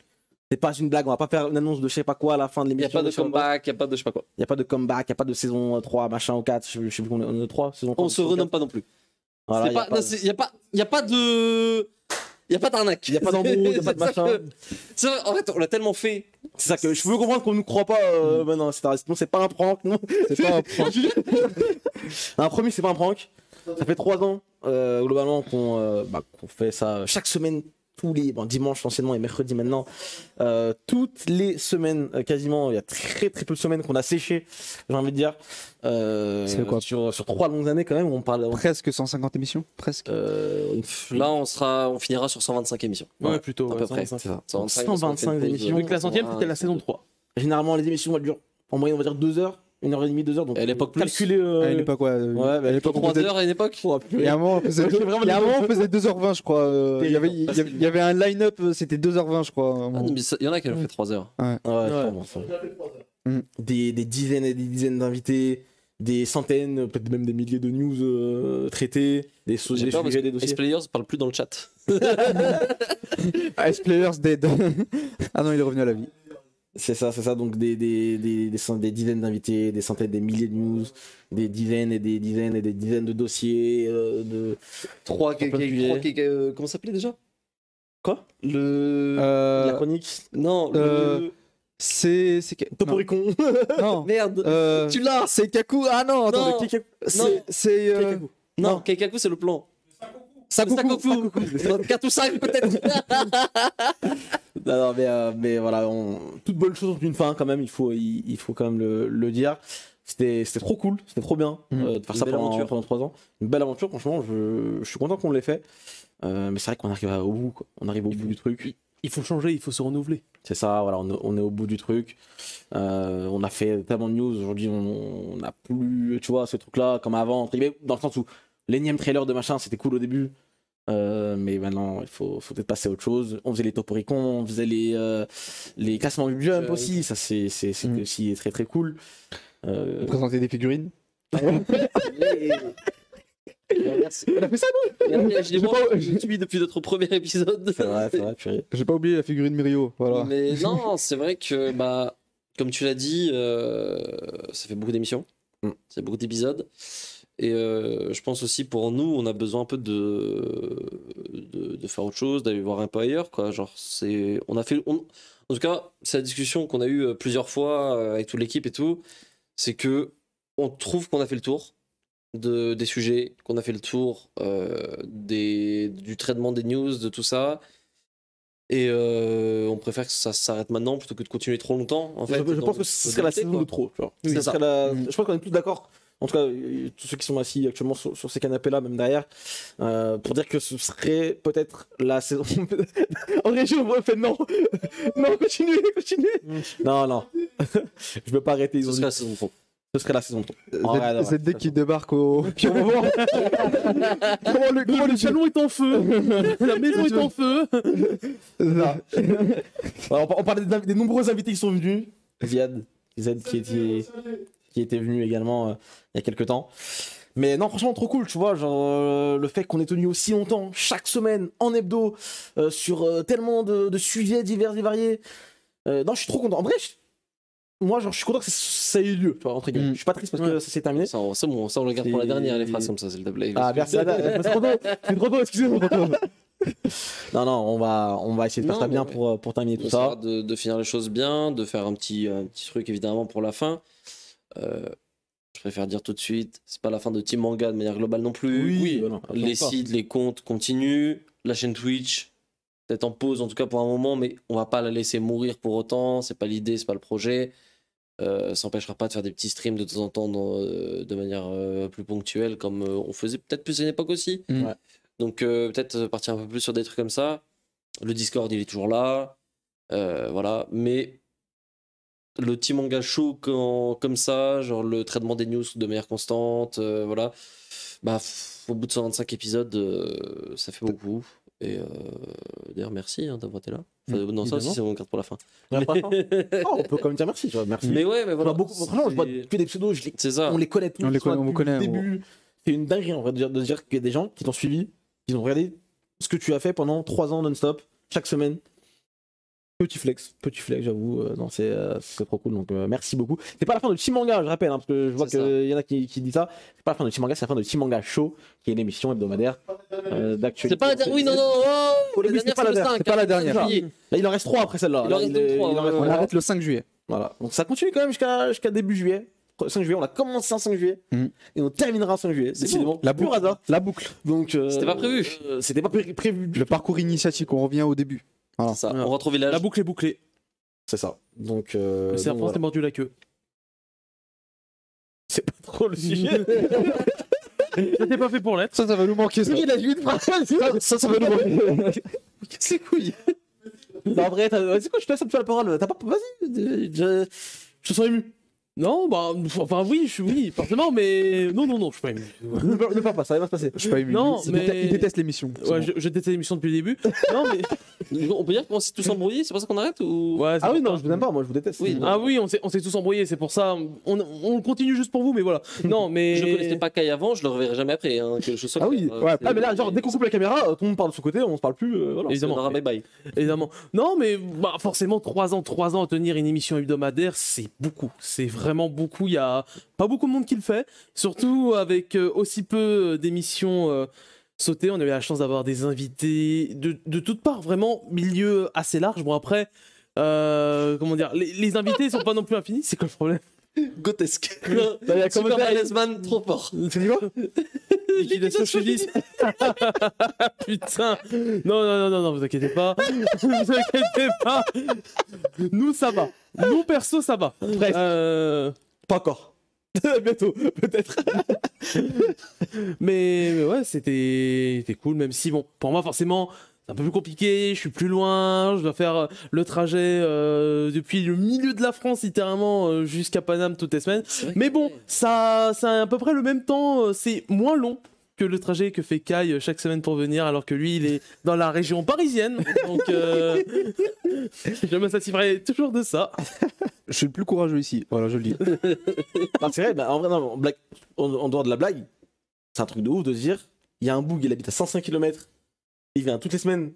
C'est pas une blague, on va pas faire une annonce de je sais pas quoi à la fin de Il n'y a l'émission. pas de comeback, il n'y a pas de je sais pas quoi. Il y a pas de comeback, il y a pas de saison 3, machin, ou 4, je sais plus combien, on est 3, saison 3. On se renomme pas non plus. Voilà, Il n'y a pas de. Il n'y a pas d'arnaque. Il y a pas d'embrouille, il y a pas de C'est ça machin. C'est vrai, en fait, on l'a tellement fait. C'est ça que je veux comprendre qu'on nous croit pas maintenant, etc. Sinon, c'est pas un prank, non. C'est pas un prank. Un premier, c'est pas un prank. Ça fait 3 ans, globalement, qu'on fait ça chaque semaine, tous les dimanche anciennement et mercredi maintenant. Toutes les semaines, quasiment, il y a très très peu de semaines qu'on a séché, j'ai envie de dire. C'est quoi sur 3 longues années, quand même, on parle. Presque 150 émissions. Presque. Là, on finira sur 125 émissions. Ouais, plutôt. À peu près. 125, 125 émissions. Vu que la centième, c'était la saison 3. Généralement, les émissions, elles durent en moyenne, on va dire 2 heures, 1h30, 2 heures. Donc, Et à l'époque, plus. calculer. À une époque, ouais. Ouais, bah, à l'époque, 3 heures à une époque. Il y a un moment, on faisait, il y a un moment, on faisait 2h20, je crois. Il y avait un line-up, c'était 2h20, je crois. à un Ah, moment. non, mais il y en a qui ont fait 3 heures. Ouais, sûrement, ça. Des dizaines et des dizaines d'invités, des centaines, peut-être même des milliers de news traitées, des J'ai peur parce sujets, que des dossiers. S-Players parle plus dans le chat. Ice Players Dead. Ah non, il est revenu à la vie. C'est ça, donc des dizaines d'invités, des centaines, des milliers de news, des dizaines et des dizaines et des dizaines de dossiers. 3 plein de sujets. comment ça s'appelait déjà? Quoi Le. La chronique Non, C'est. Toporicon. Non. Merde. Euh, Tu l'as. C'est Kaku. Ah non, attendez. Non. C'est. C'est. Non, Keikaku, c'est le plan. Sakoku. Sakoku. 4 ou 5 peut-être. Non, mais voilà, toute bonne chose ont une fin quand même, il faut quand même le dire. C'était trop cool, c'était trop bien de faire Une ça belle aventure. pendant 3 ans. Une belle aventure, franchement, je suis content qu'on l'ait fait. Mais c'est vrai qu'on arrive au bout, quoi. On arrive au bout du truc. il faut changer, il faut se renouveler. C'est ça, voilà, on est au bout du truc. On a fait tellement de news, aujourd'hui on n'a plus, tu vois, ce truc-là comme avant, entre guillemets, dans le sens où l'énième trailer de machin, c'était cool au début. Mais maintenant, il faut peut-être passer à autre chose. On faisait les toporicons, on faisait les classements du jump aussi, ça c'était aussi très très cool. On présentait des figurines. Merci. On a fait ça, Je suis depuis notre premier épisode. C'est vrai, purée. J'ai pas oublié la figurine Mirio, voilà. Mais non, c'est vrai que, bah, comme tu l'as dit, ça fait beaucoup d'émissions, c'est beaucoup d'épisodes. Et je pense aussi pour nous, on a besoin un peu de faire autre chose, d'aller voir un peu ailleurs, quoi. Genre, en tout cas, c'est la discussion qu'on a eue plusieurs fois avec toute l'équipe et tout. C'est que on trouve qu'on a fait le tour des sujets, qu'on a fait le tour du traitement des news, de tout ça. Et on préfère que ça s'arrête maintenant plutôt que de continuer trop longtemps. En fait, je pense que ce serait la saison de trop. Tu vois. C'est ça. Je pense qu'on est tous d'accord. En tout cas, tous ceux qui sont assis actuellement sur ces canapés-là, même derrière, pour dire que ce serait peut-être la saison. En région, on fait non, non, continuez. Non, je veux pas arrêter. Ce serait la saison de fond. Ce serait la saison de trop. ZD qui débarque au pire moment. Le salon est en feu, la maison est en feu. On parlait des nombreux invités qui sont venus. Ziad qui était venu également il y a quelques temps. Mais non, franchement, trop cool, tu vois, genre le fait qu'on ait tenu aussi longtemps, chaque semaine, en hebdo, sur tellement de sujets divers et variés. Non, je suis trop content. En vrai, moi, genre, je suis content que ça ait eu lieu, tu vois, entre guillemets. Je suis pas triste parce que ça s'est terminé. Ça, c'est bon, ça on le garde pour la dernière, les phrases comme ça, s'il te plaît. Ah, merci, c'est trop tôt, excusez-moi. Non, on va essayer de faire ça bien pour terminer tout ça. De finir les choses bien, de faire un petit truc évidemment pour la fin. Je préfère dire tout de suite, c'est pas la fin de Team Manga de manière globale non plus. Oui, voilà, les sites, les comptes continuent, la chaîne Twitch peut-être en pause en tout cas pour un moment, mais on va pas la laisser mourir pour autant. C'est pas l'idée, c'est pas le projet. Ça n'empêchera pas de faire des petits streams de temps en temps de manière plus ponctuelle comme on faisait peut-être plus à une époque aussi. Ouais. Donc peut-être partir un peu plus sur des trucs comme ça. Le Discord il est toujours là, voilà. Mais le Team Manga Show comme ça, genre le traitement des news de manière constante, voilà. Bah au bout de 125 épisodes, ça fait beaucoup. Et d'ailleurs merci d'avoir été là. Enfin, non, ça aussi c'est mon carte pour la fin. On peut quand même dire merci, tu vois, merci. Mais ouais, mais voilà. Franchement, je vois que des pseudos, c'est ça. on les connaît tous. On vous connaît. Au début, c'est une dinguerie en vrai de dire qu'il y a des gens qui t'ont suivi, qui ont regardé ce que tu as fait pendant 3 ans non-stop, chaque semaine. Petit flex, j'avoue. Non, c'est trop cool. Donc merci beaucoup. C'est pas la fin de Team Manga, je rappelle, hein, parce que je vois qu'il y en a qui disent ça. C'est pas la fin de Team Manga, c'est la fin de Team Manga Show, qui est une émission hebdomadaire d'actualité. C'est pas la dernière. Oui, non. Oh, La dernière, c'est pas la dernière. Là, il en reste 3 après celle-là. Il en reste 3. On arrête le 5 juillet. Voilà. Donc ça continue quand même jusqu'à début juillet. 5 juillet, on a commencé en 5 juillet et on terminera en 5 juillet. Décidément, la pur boucle. hasard. La boucle. Donc c'était pas prévu. C'était pas prévu. Le parcours initiatique, on revient au début. Voilà. Ça, on rentre au village. La boucle est bouclée. C'est ça. Donc Le serpent s'est mordu la queue. C'est pas trop le sujet. C'était pas fait pour l'être. Ça va nous manquer. Ça va nous manquer. Qu'est-ce les couilles. Non, en vrai, c'est quoi, je te laisse un peu la parole. T'as pas. Vas-y. Je te sens ému. Non, bah, enfin oui, oui, forcément, mais non, je suis pas ému. Ne parle pas, ça va se passer. Je suis pas ému. Non, mais Il déteste l'émission. Ouais, je déteste l'émission depuis le début. Non, mais On peut dire qu'on s'est tous embrouillés, c'est pour ça qu'on arrête ou... ouais, Ah oui, non, je vous aime pas, moi je vous déteste. Oui, ah oui, on s'est tous embrouillés, c'est pour ça. On continue juste pour vous, mais voilà. Non, mais Je connaissais pas Kai avant, je le reverrai jamais après. Hein, que je sois Ah oui, clair. ouais. Ah mais là, genre dès qu'on coupe la caméra, tout le monde parle de son côté, on se parle plus. Voilà. évidemment, Bye bye. évidemment. Non, mais bah, forcément, 3 ans à tenir une émission hebdomadaire, c'est beaucoup. C'est vraiment beaucoup. Il y a pas beaucoup de monde qui le fait, surtout avec aussi peu d'émissions sautées. On a eu la chance d'avoir des invités de toutes parts, vraiment milieu assez large. Bon après, comment dire, les invités sont pas non plus infinis. C'est quoi le problème? Grotesque. Super Talisman, trop fort. Tu dis quoi? Liquidation chez Lys. Putain. Non, vous inquiétez pas. Vous inquiétez pas. Nous, ça va. Nous, perso, ça va. Pas encore. Bientôt, peut-être. mais ouais, c'était cool, même si, bon, pour moi, forcément, c'est un peu plus compliqué, je suis plus loin, je dois faire le trajet depuis le milieu de la France littéralement jusqu'à Paname toutes les semaines. Mais bon, ça a à peu près le même temps, c'est moins long que le trajet que fait Kai chaque semaine pour venir, alors que lui, il est dans la région parisienne. Donc, je me satisferai toujours de ça. Je suis le plus courageux ici, voilà, je le dis. Non, c'est vrai, bah, en vrai, non, en dehors de la blague, c'est un truc de ouf de se dire, il y a un boug, il habite à 105 km, il vient toutes les semaines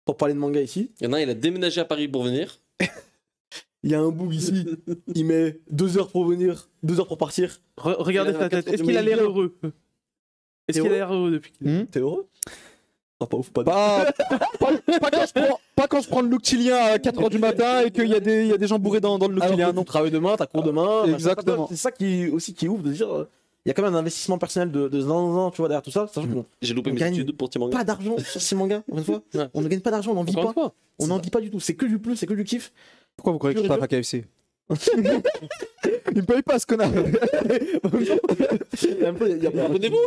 pour parler de manga ici. Il y en a un, il a déménagé à Paris pour venir. Il y a un boug ici, il met 2 heures pour venir, 2 heures pour partir. Regardez Il a sa tête, 4 est-ce qu'il a l'air heureux? Est-ce qu'il a heureux l'air heureux depuis qu'il... T'es heureux? Ah, pas ouf, pas Pas quand je prends le Noctilien à 4h du matin et qu'il y a des gens bourrés dans le Noctilien. Alors, non, travail demain, t'as cours demain. Exactement. C'est ça qui est ouf de dire. Il y a quand même un investissement personnel de tu vois, derrière tout ça. Sachant qu'on J'ai loupé On mes gagne études pour Timanga. pas d'argent sur ces mangas, encore une fois. Ouais. On ne gagne pas d'argent, on n'en vit Encore une pas. fois. On n'en vit pas du tout. C'est que du plus, c'est que du kiff. Pourquoi vous croyez que je Pur et tape à KFC Il me paye pas ce connard. Abonnez-vous.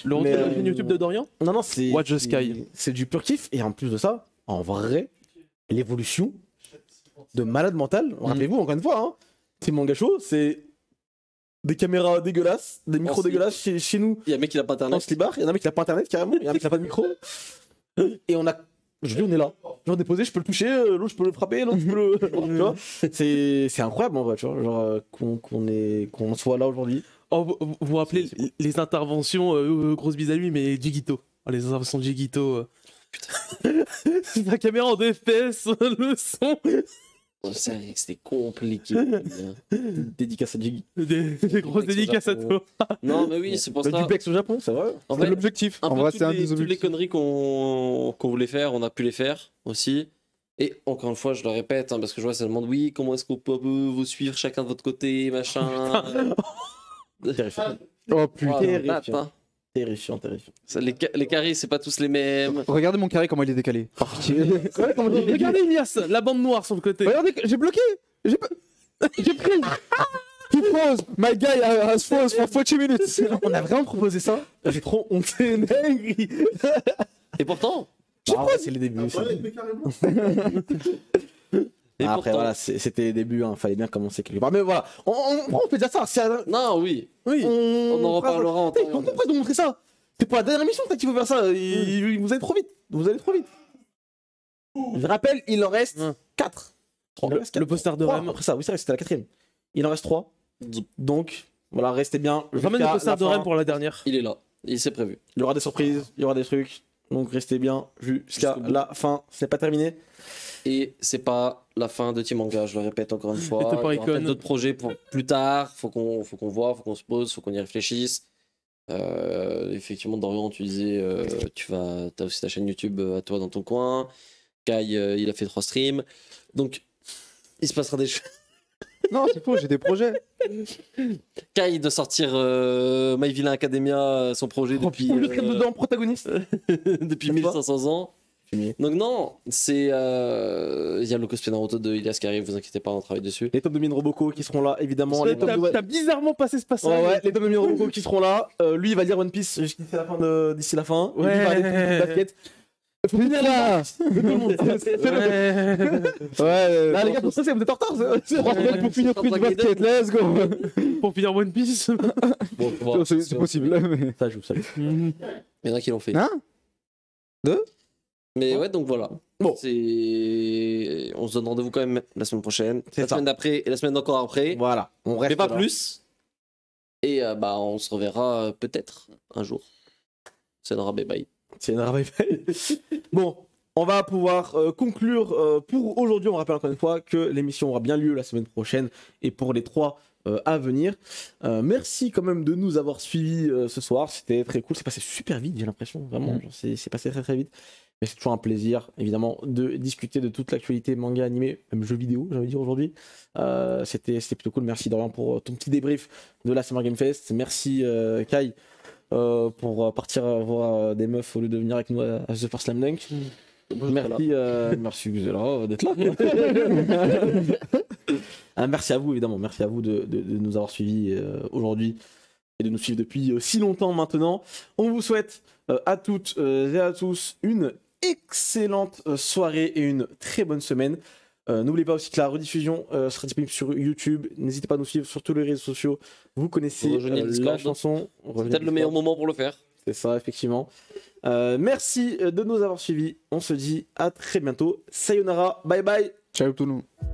Le retour Mais, de la chaîne YouTube de Dorian? Non, non, c'est. Watch the Sky. C'est du pur kiff. Et en plus de ça, en vrai, l'évolution de malade mental, rappelez-vous, encore une fois, hein, c'est manga show, c'est des caméras dégueulasses, des micros slip. dégueulasses chez nous. Il y a un mec qui n'a pas En internet. slibard, il y en a un mec qui n'a pas internet carrément, il y en a un mec qui n'a pas de micro. Et on a. Je dis, on est là. Genre déposé, je peux le toucher, l'autre je peux le frapper, l'autre je peux le. Tu vois, c'est incroyable en vrai, tu vois, genre qu'on soit là aujourd'hui. Oh, vous vous rappelez les interventions, grosse bise à lui, mais Jigito. Oh, les interventions de Jigito. Putain. La caméra en DFS, le son. Oh, c'est vrai que c'était compliqué. Dédicace à Jiggy. Des grosses dédicaces à toi. Non, mais oui, c'est pour Le ça. duplex au Japon, c'est vrai. En C'est fait, l'objectif. un En peu vrai, toutes c'est un les, des toutes les objectifs. conneries qu'on voulait faire, on a pu les faire aussi. Et encore une fois, je le répète, hein, parce que je vois, ça demande oui, comment est-ce qu'on peut vous suivre chacun de votre côté, machin. Terrifiant. Oh putain. Voilà, terrifiant. hein. Terrifiant. Ça, les carrés, c'est pas tous les mêmes. Regardez mon carré, comment il est décalé. Par pitié. Regardez Ilias, la bande noire sur le côté. Regardez, j'ai bloqué. J'ai pris. He froze. My guy has froze for 40 minutes. On a vraiment proposé ça. J'ai trop honte. C'est dingue. Et pourtant, Ah, ouais, c'est les débuts. et Après, pourtant. voilà, c'était les débuts. Hein. Fallait bien commencer quelque part. Mais voilà, on peut dire ça. Non, oui. Oui. On en reparlera en temps. On pourrait nous montrer ça. C'est pour la dernière mission qu'il faut faire ça. Vous allez trop vite. Vous allez trop vite. Je rappelle, il en reste 4. Le poster de Rem. Après ça, oui, c'est vrai, c'était la 4ème. Il en reste 3. Donc, voilà, restez bien. Ramène le jusqu'à poster la de fin. Rem pour la dernière. Il est là. Il s'est prévu. Il y aura des surprises, il y aura des trucs. Donc, restez bien jusqu'à Jusqu'au bout. la fin. C'est pas terminé. Et c'est pas la fin de Timanga, je le répète encore une fois. C'était pas Il y aura Icon. peut-être d'autres projets pour plus tard. Faut qu'on voit, faut qu'on se pose, faut qu'on y réfléchisse. Effectivement, Dorian, tu disais, t'as aussi ta chaîne YouTube à toi dans ton coin. Kai, il a fait 3 streams. Donc, il se passera des choses. Non, c'est faux, j'ai des projets. Kai de sortir My Villain Academia, son projet depuis, Le crème dedans, protagoniste. depuis N'est-ce pas 1500 ans. Fini. Donc non, c'est... Il y a le cosplay Naruto de Ilias qui arrive, vous inquiétez pas, on travaille dessus. Les tomes de mine Roboco qui seront là, évidemment. Les tomes de... T'as bizarrement passé ce passage. Ouais, les tomes de mine Roboco qui seront là. Lui, il va lire One Piece d'ici la fin. D'ici la fin. Ouais. Lui, il va aller pour le basket. Venez là. Ouais. Là, les gars, pour ça, vous êtes en retard. 3 semaines pour finir le prix du basket, let's go. Pour finir One Piece. Bon, voilà. C'est possible. Mais... Ça joue, ça joue. Il y en a qui l'ont fait. Hein Mais ouais, donc voilà. Bon. On se donne rendez-vous quand même la semaine prochaine, C'est la ça. semaine d'après et la semaine d'encore après. Voilà, on reste Mais pas là. plus. Et on se reverra peut-être un jour. C'est Nora, bye bye. C'est une rave. Bon, on va pouvoir conclure pour aujourd'hui. On rappelle encore une fois que l'émission aura bien lieu la semaine prochaine et pour les 3 à venir. Merci quand même de nous avoir suivis ce soir. C'était très cool. C'est passé super vite, j'ai l'impression. Vraiment, genre, c'est passé très très vite. Mais c'est toujours un plaisir, évidemment, de discuter de toute l'actualité manga, animé, même jeux vidéo, j'ai envie de dire aujourd'hui. C'était plutôt cool. Merci Dorian pour ton petit débrief de la Summer Game Fest. Merci Kai. Pour partir voir des meufs au lieu de venir avec nous à The First Slam Dunk. Merci, merci Xela d'être là. Merci à vous évidemment, merci à vous de nous avoir suivis aujourd'hui. et de nous suivre depuis si longtemps maintenant. On vous souhaite à toutes et à tous une excellente soirée et une très bonne semaine. N'oubliez pas aussi que la rediffusion sera disponible sur YouTube. N'hésitez pas à nous suivre sur tous les réseaux sociaux. Vous connaissez Rejoignez le la Discord. chanson. C'est Rejoignez peut-être le Discord. meilleur moment pour le faire. C'est ça, effectivement. Merci de nous avoir suivis. On se dit à très bientôt. Sayonara, bye bye. Ciao tout le monde.